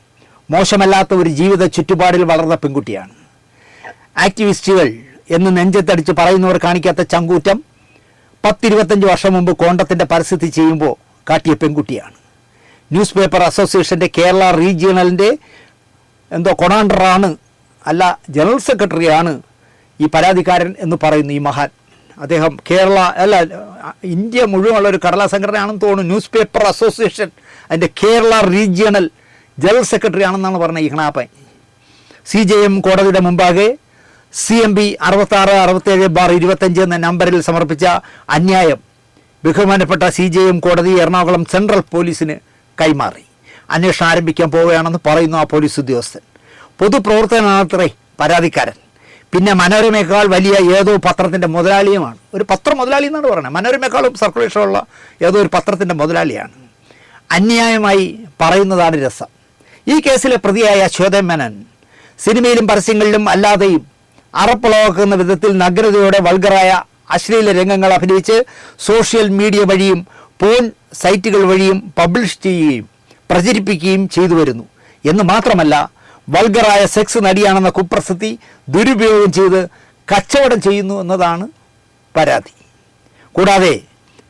മോശമല്ലാത്ത ഒരു ജീവിത ചുറ്റുപാടിൽ വളർന്ന പെൺകുട്ടിയാണ്. ആക്ടിവിസ്റ്റുകൾ എന്ന് നെഞ്ചത്തടിച്ച് പറയുന്നവർ കാണിക്കാത്ത ചങ്കൂറ്റം 10-25 വർഷം മുമ്പ് കോണ്ടത്തിൻ്റെ പരിസ്ഥിതി ചെയ്യുമ്പോൾ കാട്ടിയ പെൺകുട്ടിയാണ്. ന്യൂസ് പേപ്പർ അസോസിയേഷൻ്റെ കേരള റീജിയണലിൻ്റെ കൊണാണ്ടറാണ്, അല്ല ജനറൽ സെക്രട്ടറിയാണ് ഈ പരാതിക്കാരൻ എന്ന് പറയുന്നു ഈ മഹാൻ. അദ്ദേഹം കേരള അല്ല ഇന്ത്യ മുഴുവനുള്ള ഒരു കടലാ സംഘടനയാണെന്ന് തോന്നുന്നു. ന്യൂസ് പേപ്പർ അസോസിയേഷൻ അതിൻ്റെ കേരള റീജിയണൽ ജനറൽ സെക്രട്ടറി ആണെന്നാണ് പറഞ്ഞത് ഈ കണാപ്പൻ. CJM കോടതിയുടെ മുമ്പാകെ CMB 6667/25 എന്ന നമ്പറിൽ സമർപ്പിച്ച അന്യായം ബഹുമാനപ്പെട്ട CJM കോടതി എറണാകുളം സെൻട്രൽ പോലീസിന് കൈമാറി. അന്വേഷണം ആരംഭിക്കാൻ പോവുകയാണെന്ന് പറയുന്നു ആ പോലീസ് ഉദ്യോഗസ്ഥൻ. പൊതുപ്രവർത്തനാണത്രേ പരാതിക്കാരൻ. പിന്നെ മനോരമയേക്കാൾ വലിയ ഏതോ പത്രത്തിൻ്റെ മുതലാളിയുമാണ്. ഒരു പത്ര മുതലാളി എന്നാണ് പറയുന്നത്. മനോരമയേക്കാളും സർക്കുലേഷനുള്ള ഏതോ ഒരു പത്രത്തിൻ്റെ മുതലാളിയാണ്. അന്യായമായി പറയുന്നതാണ് രസം. ഈ കേസിലെ പ്രതിയായ ശ്വേതമേനൻ സിനിമയിലും പരസ്യങ്ങളിലും അല്ലാതെയും അറപ്പുളവാക്കുന്ന വിധത്തിൽ നഗ്നതയോടെ വൾഗറായ അശ്ലീല രംഗങ്ങൾ അഭിനയിച്ച് സോഷ്യൽ മീഡിയ വഴിയും പോൺ സൈറ്റുകൾ വഴിയും പബ്ലിഷ് ചെയ്യുകയും പ്രചരിപ്പിക്കുകയും ചെയ്തു വരുന്നു എന്ന് മാത്രമല്ല, വൾഗറായ സെക്സ് നടിയാണെന്ന കുപ്രസിദ്ധി ദുരുപയോഗം ചെയ്ത് കച്ചവടം ചെയ്യുന്നു എന്നതാണ് പരാതി. കൂടാതെ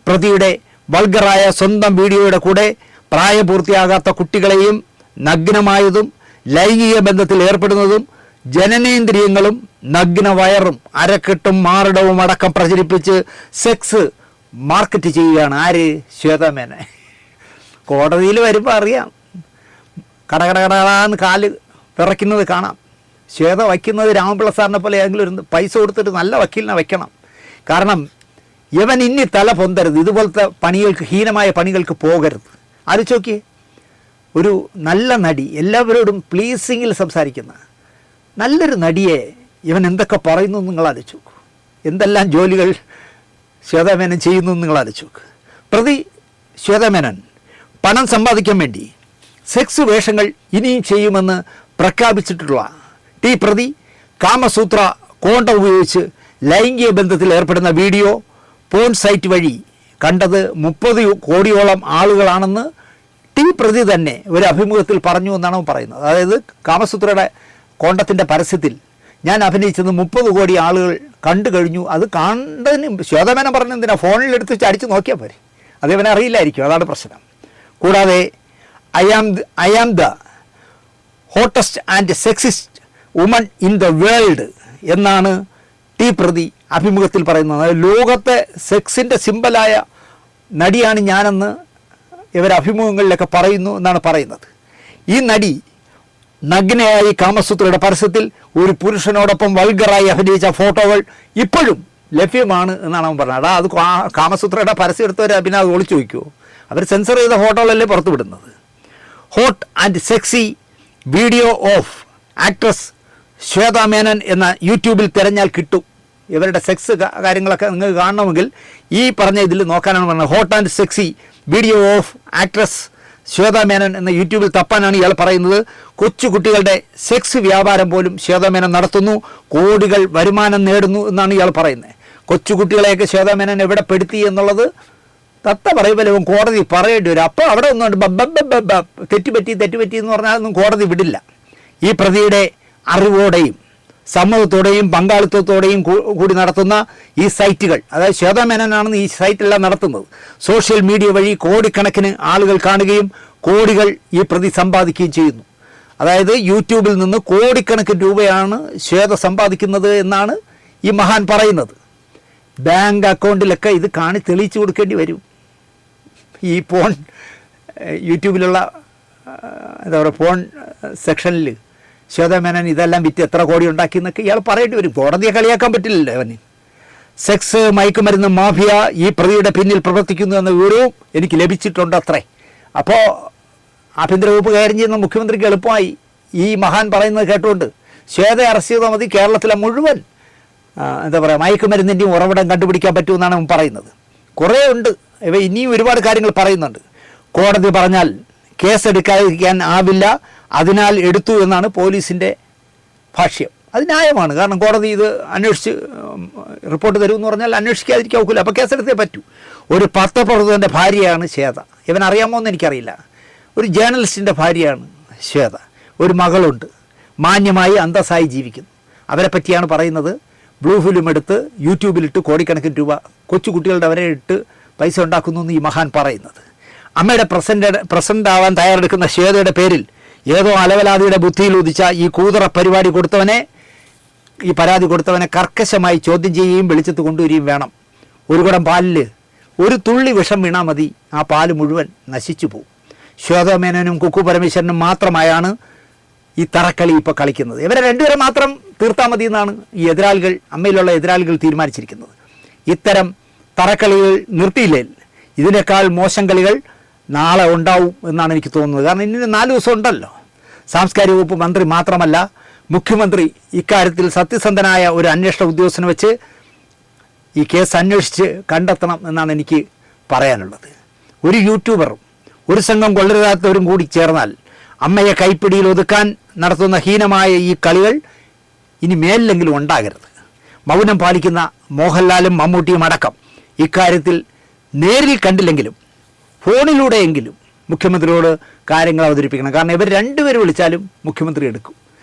പ്രതിയുടെ വൾഗറായ സ്വന്തം വീഡിയോയുടെ കൂടെ പ്രായപൂർത്തിയാകാത്ത കുട്ടികളെയും നഗ്നമായതും ലൈംഗിക ബന്ധത്തിൽ ഏർപ്പെടുന്നതും ജനനേന്ദ്രിയങ്ങളും നഗ്ന വയറും അരക്കെട്ടും മാറിടവും അടക്കം പ്രചരിപ്പിച്ച് സെക്സ് മാർക്കറ്റ് ചെയ്യുകയാണ്. ആര്? ശ്വേതമേനൻ. കോടതിയിൽ വരുമ്പോൾ അറിയാം, കടകടകടാന്ന് കാല് വിറയ്ക്കുന്നത് കാണാം. ശ്വേത വയ്ക്കുന്നത് രാമപിള്ള സാറിനെ പോലെ ഏതെങ്കിലും ഒരു പൈസ കൊടുത്തിട്ട് നല്ല വക്കീലിനെ വയ്ക്കണം. കാരണം ഇവൻ ഇനി തല പൊന്തരുത്, ഇതുപോലത്തെ പണികൾക്ക്, ഹീനമായ പണികൾക്ക് പോകരുത്. ആലോചിച്ച് നോക്കിയേ, ഒരു നല്ല നടി, എല്ലാവരോടും പ്ലീസിങ്ങിൽ സംസാരിക്കുന്ന നല്ലൊരു നടിയെ ഇവൻ എന്തൊക്കെ പറയുന്നു നിങ്ങൾ ആലോചിച്ച് നോക്കൂ. എന്തെല്ലാം ജോലികൾ ശ്വേതാമേനൻ ചെയ്യുന്നു നിങ്ങൾ ആലോചിച്ച് നോക്ക്. പ്രതി ശ്വേതാമേനൻ പണം സമ്പാദിക്കാൻ വേണ്ടി സെക്സ് വേഷങ്ങൾ ഇനിയും ചെയ്യുമെന്ന് പ്രഖ്യാപിച്ചിട്ടുള്ള ഈ പ്രതി കാമസൂത്ര കോണ്ട ഉപയോഗിച്ച് ലൈംഗിക ബന്ധത്തിൽ ഏർപ്പെടുന്ന വീഡിയോ പോൺ സൈറ്റ് വഴി കണ്ടത് 30 കോടിയോളം ആളുകളാണെന്ന് പ്രതി തന്നെ ഒരു അഭിമുഖത്തിൽ പറഞ്ഞു എന്നാണ് പറയുന്നത്. അതായത് കാമസൂത്രയുടെ കോണ്ടത്തിൻ്റെ പരസ്യത്തിൽ ഞാൻ അഭിനയിച്ചത് 30 കോടി ആളുകൾ കണ്ടു കഴിഞ്ഞു. അത് കണ്ടതിന് ശ്വേതാമേനൻ പറഞ്ഞെന്തിനാ, ഫോണിലെടുത്ത് അടിച്ച് നോക്കിയാൽ പോരെ. അതേവനെ അറിയില്ലായിരിക്കും, അതാണ് പ്രശ്നം. കൂടാതെ I am the hottest and sexiest woman in the world എന്നാണ് പ്രതി അഭിമുഖത്തിൽ പറയുന്നത്. ലോകത്തെ സെക്സിൻ്റെ സിമ്പലായ നടിയാണ് ഞാനെന്ന് ഇവർ അഭിമുഖങ്ങളിലൊക്കെ പറയുന്നു എന്നാണ് പറയുന്നത്. ഈ നടി നഗ്നയായി കാമസൂത്രയുടെ പരസ്യത്തിൽ ഒരു പുരുഷനോടൊപ്പം വൾഗറായി അഭിനയിച്ച ഫോട്ടോകൾ ഇപ്പോഴും ലഭ്യമാണ് എന്നാണ് അവൻ പറഞ്ഞത്. അത് കാമസൂത്രയുടെ പരസ്യം എടുത്തവർ പിന്നെ അത് ഒളിച്ചു വയ്ക്കുമോ? അവർ സെൻസർ ചെയ്ത ഫോട്ടോകളല്ലേ പുറത്തു വിടുന്നത്. Hot and sexy video of actress Shweta Menon എന്ന യൂട്യൂബിൽ തിരഞ്ഞാൽ കിട്ടും. ഇവരുടെ സെക്സ് കാര്യങ്ങളൊക്കെ നിങ്ങൾക്ക് കാണണമെങ്കിൽ ഈ പറഞ്ഞ ഇതിൽ നോക്കാനാണ് പറഞ്ഞത്. Hot and sexy video of actress Shweta Menon എന്ന യൂട്യൂബിൽ തപ്പാനാണ് ഇയാൾ പറയുന്നത്. കൊച്ചുകുട്ടികളുടെ സെക്സ് വ്യാപാരം പോലും ശ്വേതാമേനൻ നടത്തുന്നു, കോടികൾ വരുമാനം നേടുന്നു എന്നാണ് ഇയാൾ പറയുന്നത്. കൊച്ചുകുട്ടികളെയൊക്കെ ശ്വേതാമേനൻ എവിടെ പെടുത്തി എന്നുള്ളത് തത്ത പറയുമ്പോൾ കോടതി പറയേണ്ടി വരും. അപ്പോൾ അവിടെ ഒന്നുണ്ട് തെറ്റുപറ്റി എന്ന് പറഞ്ഞാൽ ഒന്നും കോടതി വിടില്ല. ഈ പ്രതിയുടെ അറിവോടെയും സമ്മതത്തോടെയും പങ്കാളിത്തത്തോടെയും കൂടി നടത്തുന്ന ഈ സൈറ്റുകൾ, അതായത് ശ്വേതാമേനനാണ് ഈ സൈറ്റെല്ലാം നടത്തുന്നത്. സോഷ്യൽ മീഡിയ വഴി കോടിക്കണക്കിന് ആളുകൾ കാണുകയും കോടികൾ ഈ പ്രതി സമ്പാദിക്കുകയും ചെയ്യുന്നു. അതായത് യൂട്യൂബിൽ നിന്ന് കോടിക്കണക്കിന് രൂപയാണ് ശ്വേത സമ്പാദിക്കുന്നത് എന്നാണ് ഈ മഹാൻ പറയുന്നത്. ബാങ്ക് അക്കൗണ്ടിലൊക്കെ ഇത് തെളിയിച്ചു കൊടുക്കേണ്ടി വരും. ഈ പോൺ യൂട്യൂബിലുള്ള എന്താ പറയുക, പോൺ സെക്ഷനിൽ ശ്വേതാമേനൻ ഇതെല്ലാം വിറ്റ് എത്ര കോടി ഉണ്ടാക്കി എന്നൊക്കെ ഇയാൾ പറയേണ്ടി വരും. കോടതിയെ കളിയാക്കാൻ പറ്റില്ലല്ലോ അവന്. സെക്സ് മയക്കുമരുന്ന് മാഫിയ ഈ പ്രതിയുടെ പിന്നിൽ പ്രവർത്തിക്കുന്നു എന്ന വിവരവും എനിക്ക് ലഭിച്ചിട്ടുണ്ട് അത്രേ. അപ്പോൾ ആഭ്യന്തര വകുപ്പ് കൈകാര്യം ചെയ്യുന്ന മുഖ്യമന്ത്രിക്ക് എളുപ്പമായി ഈ മഹാൻ പറയുന്നത് കേട്ടുകൊണ്ട് ശ്വേതയെ അറസ്റ്റ് ചെയ്താൽ മതി, കേരളത്തിലെ മുഴുവൻ എന്താ പറയുക മയക്കുമരുന്നിൻ്റെയും ഉറവിടം കണ്ടുപിടിക്കാൻ പറ്റുമെന്നാണ് അവൻ പറയുന്നത്. കുറേ ഉണ്ട്, ഇവ ഇനിയും ഒരുപാട് കാര്യങ്ങൾ പറയുന്നുണ്ട്. കോടതി പറഞ്ഞാൽ കേസെടുക്കാതിരിക്കാൻ ആവില്ല, അതിനാൽ എടുത്തു എന്നാണ് പോലീസിൻ്റെ ഭാഷ്യം. അത് ന്യായമാണ്. കാരണം കോടതി ഇത് അന്വേഷിച്ച് റിപ്പോർട്ട് തരുമെന്ന് പറഞ്ഞാൽ അന്വേഷിക്കാതിരിക്കാൻ ഒക്കില്ല. അപ്പോൾ കേസെടുത്തേ പറ്റൂ. ഒരു പത്രപ്രവർത്തകൻ്റെ ഭാര്യയാണ് ശ്വേത. ഇവനറിയാമോ എന്ന് എനിക്കറിയില്ല. ഒരു ജേർണലിസ്റ്റിൻ്റെ ഭാര്യയാണ് ശ്വേത. ഒരു മകളുണ്ട്, മാന്യമായി അന്തസ്സായി ജീവിക്കുന്നു. അവരെ പറ്റിയാണ് പറയുന്നത്. ബ്ലൂ ഫിലിം എടുത്ത് യൂട്യൂബിലിട്ട് കോടിക്കണക്കിന് രൂപ കൊച്ചുകുട്ടികളുടെ അവരെ ഇട്ട് പൈസ ഉണ്ടാക്കുന്നു എന്ന് ഈ മഹാൻ പറയുന്നത്. അമ്മയുടെ പ്രസൻ്റ് ആവാൻ തയ്യാറെടുക്കുന്ന ശ്വേതയുടെ പേരിൽ ഏതോ അലവലാതിയുടെ ബുദ്ധിയിൽ ഉദിച്ച ഈ കൂതറ പരിപാടി കൊടുത്തവനെ, ഈ പരാതി കൊടുത്തവനെ കർക്കശമായി ചോദ്യം ചെയ്യുകയും വെളിച്ചത്ത് കൊണ്ടുവരികയും വേണം. ഒരു കുടം പാലിൽ ഒരു തുള്ളി വിഷം വീണാൽ മതി, ആ പാല് മുഴുവൻ നശിച്ചു പോകും. ശ്വേതാമേനനും കുക്കു പരമേശ്വരനും മാത്രമായാണ് ഈ തറക്കളി ഇപ്പോൾ കളിക്കുന്നത്. ഇവരെ രണ്ടുപേരെ മാത്രം തീർത്താൽ മതി എന്നാണ് ഈ എതിരാളികൾ, അമ്മയിലുള്ള എതിരാളികൾ തീരുമാനിച്ചിരിക്കുന്നത്. ഇത്തരം തറക്കളികൾ നിർത്തിയില്ലേ ഇതിനേക്കാൾ മോശം കളികൾ നാളെ ഉണ്ടാവും എന്നാണ് എനിക്ക് തോന്നുന്നത്. കാരണം ഇനി 4 ദിവസം ഉണ്ടല്ലോ. സാംസ്കാരിക വകുപ്പ് മന്ത്രി മാത്രമല്ല, മുഖ്യമന്ത്രി ഇക്കാര്യത്തിൽ സത്യസന്ധനായ ഒരു അന്വേഷണ ഉദ്യോഗസ്ഥനെ വെച്ച് ഈ കേസ് അന്വേഷിച്ച് കണ്ടെത്തണം എന്നാണ് എനിക്ക് പറയാനുള്ളത്. ഒരു യൂട്യൂബറും ഒരു സംഘം കൊള്ളരുതാത്തവരും കൂടി ചേർന്നാൽ അമ്മയെ കൈപ്പിടിയിൽ ഒതുക്കാൻ നടത്തുന്ന ഹീനമായ ഈ കളികൾ ഇനി മേലിലെങ്കിലും ഉണ്ടാകരുത്. മൗനം പാലിക്കുന്ന മോഹൻലാലും മമ്മൂട്ടിയും അടക്കം ഇക്കാര്യത്തിൽ നേരിൽ കണ്ടില്ലെങ്കിലും ഫോണിലൂടെയെങ്കിലും മുഖ്യമന്ത്രിയോട് കാര്യങ്ങൾ അവതരിപ്പിക്കണം. കാരണം ഇവർ രണ്ടുപേരും വിളിച്ചാലും മുഖ്യമന്ത്രി എടുക്കും.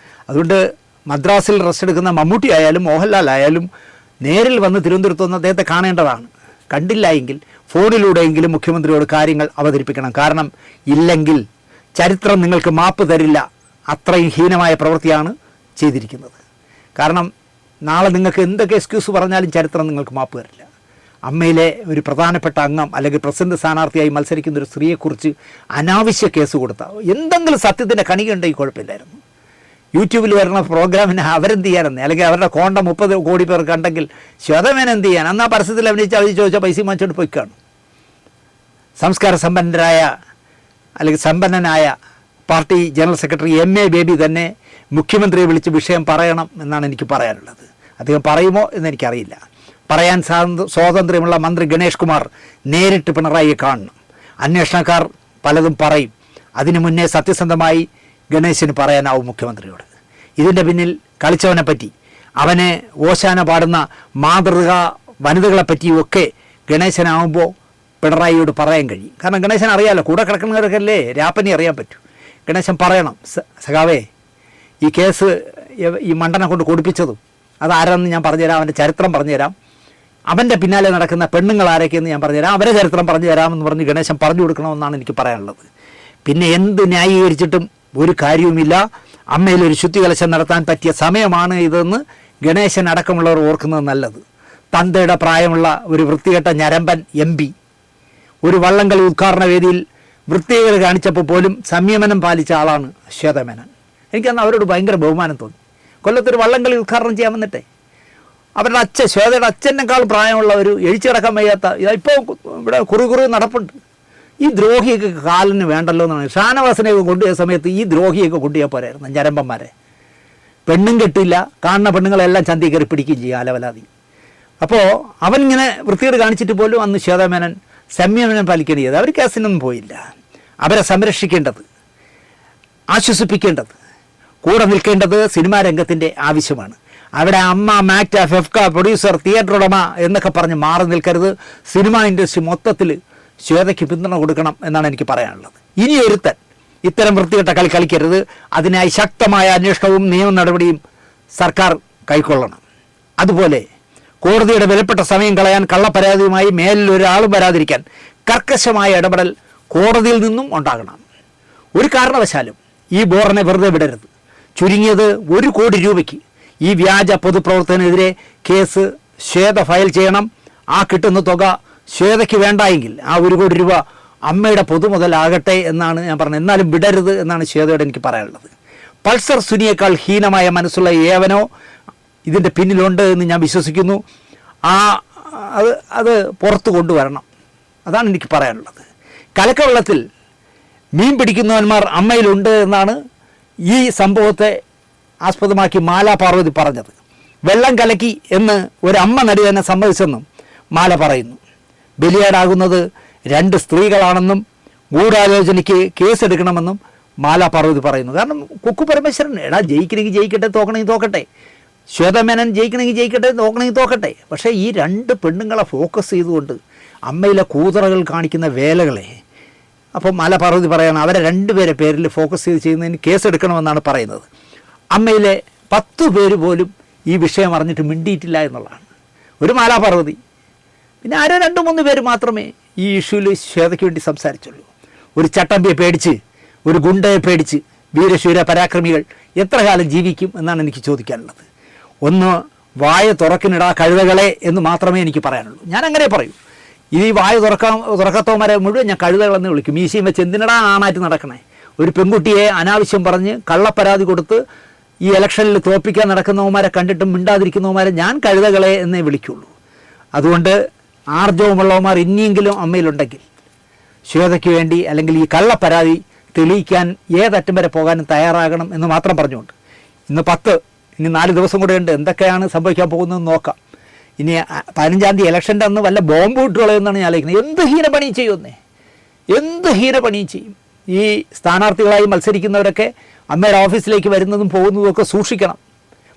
അതുകൊണ്ട് മദ്രാസിൽ റെസ്റ്റ് എടുക്കുന്ന മമ്മൂട്ടി ആയാലും മോഹൻലാൽ ആയാലും നേരിൽ വന്ന് തിരുവനന്തപുരത്ത് വന്ന് അദ്ദേഹത്തെ കാണേണ്ടതാണ്. കണ്ടില്ല എങ്കിൽ ഫോണിലൂടെയെങ്കിലും മുഖ്യമന്ത്രിയോട് കാര്യങ്ങൾ അവതരിപ്പിക്കണം. കാരണം ഇല്ലെങ്കിൽ ചരിത്രം നിങ്ങൾക്ക് മാപ്പ് തരില്ല. അത്രയും ഹീനമായ പ്രവൃത്തിയാണ് ചെയ്തിരിക്കുന്നത്. കാരണം നാളെ നിങ്ങൾക്ക് എന്തൊക്കെ എക്സ്ക്യൂസ് പറഞ്ഞാലും ചരിത്രം നിങ്ങൾക്ക് മാപ്പ് തരില്ല. അമ്മയിലെ ഒരു പ്രധാനപ്പെട്ട അംഗം അല്ലെങ്കിൽ പ്രസിഡന്റ് സ്ഥാനാർത്ഥിയായി മത്സരിക്കുന്ന ഒരു സ്ത്രീയെക്കുറിച്ച് അനാവശ്യ കേസ് കൊടുത്താൽ എന്തെങ്കിലും സത്യത്തിൻ്റെ കണികയുണ്ടെങ്കിൽ കുഴപ്പമില്ലായിരുന്നു. യൂട്യൂബിൽ വരുന്ന പ്രോഗ്രാമിന് അവരെന്ത് ചെയ്യാനെന്ന്, അല്ലെങ്കിൽ അവരുടെ കോണ്ട 30 കോടി പേർ കണ്ടെങ്കിൽ ശ്വേതമേനൻ എന്ത് ചെയ്യാൻ? അന്ന് ആ പരസ്യത്തിൽ അഭിനയിച്ച് അവർ ചോദിച്ചാൽ പൈസ വാങ്ങിച്ചുകൊണ്ട് പോയിക്കാണ്. സംസ്കാര സമ്പന്നരായ അല്ലെങ്കിൽ സമ്പന്നനായ party general secretary MA baby തന്നെ മുഖ്യമന്ത്രിയെ വിളിച്ച് വിഷയം പറയണം എന്നാണ് എനിക്ക് പറയാനുള്ളത്. അദ്ദേഹം പറയുമോ എന്നെനിക്കറിയില്ല. പറയാൻ സ്വാതന്ത്ര്യമുള്ള മന്ത്രി ഗണേഷ് കുമാർ നേരിട്ട് പിണറായിയെ കാണണം. അന്വേഷണക്കാർ പലതും പറയും. അതിനു മുന്നേ സത്യസന്ധമായി ഗണേശന് പറയാനാവും മുഖ്യമന്ത്രിയോട്. ഇതിൻ്റെ പിന്നിൽ കളിച്ചവനെപ്പറ്റി, അവനെ ഓശാന പാടുന്ന മാതൃക വനിതകളെപ്പറ്റിയുമൊക്കെ ഗണേശനാവുമ്പോൾ പിണറായിയോട് പറയാൻ കഴിയും. കാരണം ഗണേശൻ അറിയാമല്ലോ, കൂടെ കിടക്കുന്നവർക്കല്ലേ രാപ്പനി അറിയാൻ പറ്റൂ. ഗണേശൻ പറയണം, സഖാവേ ഈ കേസ് ഈ മണ്ടനെ കൊണ്ട് കൊടുപ്പിച്ചതും അതാരെന്ന് ഞാൻ പറഞ്ഞുതരാം, അവൻ്റെ ചരിത്രം പറഞ്ഞുതരാം, അവൻ്റെ പിന്നാലെ നടക്കുന്ന പെണ്ണുങ്ങൾ ആരൊക്കെയെന്ന് ഞാൻ പറഞ്ഞുതരാം, അവരെ ചരിത്രം പറഞ്ഞു തരാമെന്ന് പറഞ്ഞ് ഗണേശൻ പറഞ്ഞു കൊടുക്കണമെന്നാണ് എനിക്ക് പറയാനുള്ളത്. പിന്നെ എന്ത് ന്യായീകരിച്ചിട്ടും ഒരു കാര്യവുമില്ല. അമ്മയിലൊരു ശുദ്ധികലശം നടത്താൻ പറ്റിയ സമയമാണ് ഇതെന്ന് ഗണേശൻ അടക്കമുള്ളവർ ഓർക്കുന്നത് നല്ലത്. തന്തയുടെ പ്രായമുള്ള ഒരു വൃത്തികെട്ട ഞരമ്പൻ MP ഒരു വള്ളംകളി ഉദ്ഘാടന വേദിയിൽ വൃത്തികേട് കാണിച്ചപ്പോൾ പോലും സംയമനം പാലിച്ച ആളാണ് ശ്വേതമേനൻ. എനിക്കന്ന് അവരോട് ഭയങ്കര ബഹുമാനം തോന്നി. കൊല്ലത്തൊരു വള്ളംകളി ഉദ്ഘാടനം ചെയ്യാൻ വന്നിട്ടേ അവരുടെ അച്ഛൻ, ശ്വേതയുടെ അച്ഛനേക്കാൾ പ്രായമുള്ള ഒരു എഴിച്ചു കിടക്കാൻ വയ്യാത്ത, ഇപ്പോൾ ഇവിടെ കുറി നടപ്പുണ്ട്. ഈ ദ്രോഹിയൊക്കെ കാലിന് വേണ്ടല്ലോ എന്നാണ്. ഷാനവാസിനെയൊക്കെ കൊണ്ടുപോയ സമയത്ത് ഈ ദ്രോഹിയൊക്കെ കൊണ്ടുപോയാൽ പോരായിരുന്നു, ഞരമ്പന്മാരെ. പെണ്ണും കെട്ടില്ല, കാണുന്ന പെണ്ണുങ്ങളെല്ലാം ചന്തി കയറി പിടിക്കുകയും ചെയ്യും അലവലാതി. അപ്പോൾ അവനിങ്ങനെ വൃത്തികേട് കാണിച്ചിട്ട് പോലും അന്ന് ശ്വേതമേനൻ സംയമനം പാലിക്കേണ്ടി ചെയ്ത് അവർ കേസിനൊന്നും പോയില്ല. അവരെ സംരക്ഷിക്കേണ്ടത്, ആശ്വസിപ്പിക്കേണ്ടത്, കൂടെ നിൽക്കേണ്ടത് സിനിമാ രംഗത്തിൻ്റെ ആവശ്യമാണ്. അവിടെ അമ്മ, മാക്ട, ഫെഫ്ക, പ്രൊഡ്യൂസർ, തിയേറ്റർ ഉടമ എന്നൊക്കെ പറഞ്ഞ് മാറി നിൽക്കരുത്. സിനിമാ ഇൻഡസ്ട്രി മൊത്തത്തിൽ ശ്വേതയ്ക്ക് പിന്തുണ കൊടുക്കണം എന്നാണ് എനിക്ക് പറയാനുള്ളത്. ഇനി ഒരുത്തൻ ഇത്തരം വൃത്തികെട്ട കളി കളിക്കരുത്. അതിനായി ശക്തമായ അന്വേഷണവും നിയമ നടപടിയും സർക്കാർ കൈക്കൊള്ളണം. അതുപോലെ കോടതിയുടെ വിലപ്പെട്ട സമയം കളയാൻ കള്ളപ്പരാതിയുമായി മേലിൽ ഒരാളും വരാതിരിക്കാൻ കർക്കശമായ ഇടപെടൽ കോടതിയിൽ നിന്നും ഉണ്ടാകണം. ഒരു കാരണവശാലും ഈ ബോറിനെ വെറുതെ വിടരുത്. ചുരുങ്ങിയത് 1 കോടി രൂപയ്ക്ക് ഈ വ്യാജ പൊതുപ്രവർത്തനെതിരെ കേസ് ശ്വേത ഫയൽ ചെയ്യണം. ആ കിട്ടുന്ന തുക ശ്വേതയ്ക്ക് വേണ്ടായെങ്കിൽ ആ 1 കോടി രൂപ അമ്മയുടെ പൊതുമുതലാകട്ടെ എന്നാണ് ഞാൻ പറഞ്ഞത്. എന്നാലും വിടരുത് എന്നാണ് ശ്വേതയോട് എനിക്ക് പറയാനുള്ളത്. പൾസർ സുനിയേക്കാൾ ഹീനമായ മനസ്സുള്ള ഏവനോ ഇതിൻ്റെ പിന്നിലുണ്ട് എന്ന് ഞാൻ വിശ്വസിക്കുന്നു. അത് പുറത്തു കൊണ്ടുവരണം. അതാണ് എനിക്ക് പറയാനുള്ളത്. കലക്കവെള്ളത്തിൽ മീൻ പിടിക്കുന്നവന്മാർ അമ്മയിലുണ്ട് എന്നാണ് ഈ സംഭവത്തെ ആസ്പദമാക്കി മാല പാർവതി പറഞ്ഞത്. വെള്ളം കലക്കി എന്ന് ഒരമ്മ നടി തന്നെ സമ്മതിച്ചെന്നും മാല പറയുന്നു. ബലിയാടാകുന്നത് 2 സ്ത്രീകളാണെന്നും ഗൂഢാലോചനയ്ക്ക് കേസെടുക്കണമെന്നും മാല പാർവതി പറയുന്നു. കാരണം കുക്കു പരമേശ്വരൻ ജയിക്കണമെങ്കിൽ ജയിക്കട്ടെ, തോക്കണമെങ്കിൽ തോക്കട്ടെ, ശ്വേതമേനൻ ജയിക്കണമെങ്കിൽ ജയിക്കട്ടെ, തോക്കണമെങ്കിൽ തോക്കട്ടെ. പക്ഷേ ഈ 2 പെണ്ണുങ്ങളെ ഫോക്കസ് ചെയ്തുകൊണ്ട് അമ്മയിലെ കൂതറകൾ കാണിക്കുന്ന വേലകളെ, അപ്പം മാല പാർവതി പറയാണ് അവരെ 2 പേരെ പേരിൽ ഫോക്കസ് ചെയ്ത് ചെയ്യുന്നതിന് കേസെടുക്കണമെന്നാണ് പറയുന്നത്. അമ്മയിലെ 10 പേര് പോലും ഈ വിഷയം അറിഞ്ഞിട്ട് മിണ്ടിയിട്ടില്ല എന്നുള്ളതാണ്. ഒരു മാല പാർവതി, പിന്നെ ആരോ 2-3 പേര് മാത്രമേ ഈ ഇഷ്യൂവിൽ ശ്വേതയ്ക്ക് വേണ്ടി സംസാരിച്ചുള്ളൂ. ഒരു ചട്ടമ്പിയെ പേടിച്ച്, ഒരു ഗുണ്ടയെ പേടിച്ച് വീരശൂര പരാക്രമികൾ എത്ര കാലം ജീവിക്കും എന്നാണ് എനിക്ക് ചോദിക്കാനുള്ളത്. ഒന്ന് വായ തുറക്കിനിടാ കഴുതകളെ എന്ന് മാത്രമേ എനിക്ക് പറയാനുള്ളൂ. ഞാൻ അങ്ങനെ പറയൂ. ഈ വായ തുറക്കത്തോമാരെ മുഴുവൻ ഞാൻ കഴുതകളെന്ന് വിളിക്കും. മീശയും വെച്ച് എന്തിനടാ ആണായിട്ട് നടക്കണേ? ഒരു പെൺകുട്ടിയെ അനാവശ്യം പറഞ്ഞ് കള്ളപ്പരാതി കൊടുത്ത് ഈ ഇലക്ഷനിൽ തോൽപ്പിക്കാൻ നടക്കുന്നവന്മാരെ കണ്ടിട്ടും മിണ്ടാതിരിക്കുന്നവന്മാരെ ഞാൻ കഴുതകളെ എന്നേ വിളിക്കുള്ളൂ. അതുകൊണ്ട് ആർജവമുള്ളവന്മാർ ഇനിയെങ്കിലും അമ്മയിലുണ്ടെങ്കിൽ ശ്വേതയ്ക്ക് വേണ്ടി അല്ലെങ്കിൽ ഈ കള്ളപ്പരാതി തെളിയിക്കാൻ ഏതറ്റം വരെ പോകാനും തയ്യാറാകണം എന്ന് മാത്രം പറഞ്ഞുകൊണ്ട് ഇന്ന് 10, ഇനി 4 ദിവസം കൂടെ ഉണ്ട്. എന്തൊക്കെയാണ് സംഭവിക്കാൻ പോകുന്നതെന്ന് നോക്കാം. ഇനി 15-ാം തീയതി ഇലക്ഷൻ്റെ അന്ന് വല്ല ബോംബ് വിട്ടുകളയെന്നാണ് ഞാൻ ആലോചിക്കുന്നത്. എന്ത് ഹീനപണിയും ചെയ്യുമെന്നേ, എന്ത് ഹീനപണിയും ചെയ്യും. ഈ സ്ഥാനാർത്ഥികളായി മത്സരിക്കുന്നവരൊക്കെ അമ്മയുടെ ഓഫീസിലേക്ക് വരുന്നതും പോകുന്നതും ഒക്കെ സൂക്ഷിക്കണം.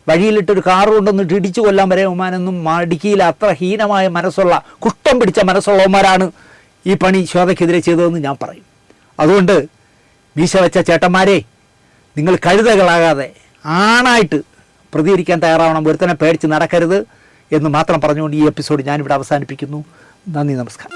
വഴിയിലിട്ടൊരു കാറ് കൊണ്ടൊന്നിട്ട് ഇടിച്ചു കൊല്ലാൻ വരെ ഉമ്മാനൊന്നും മടിക്കിയില്ല. അത്ര ഹീനമായ മനസ്സുള്ള, കുഷ്ഠം പിടിച്ച മനസ്സുള്ളവന്മാരാണ് ഈ പണി ശ്വേതയ്ക്കെതിരെ ചെയ്തതെന്ന് ഞാൻ പറയും. അതുകൊണ്ട് മീശ വെച്ച ചേട്ടന്മാരെ, നിങ്ങൾ കഴുതകളാകാതെ ആണായിട്ട് പ്രതികരിക്കാൻ തയ്യാറാവണം. ഒരുത്തനെ പേടിച്ച് നടക്കരുത് എന്ന് മാത്രം പറഞ്ഞുകൊണ്ട് ഈ എപ്പിസോഡ് ഞാനിവിടെ അവസാനിപ്പിക്കുന്നു. നന്ദി, നമസ്കാരം.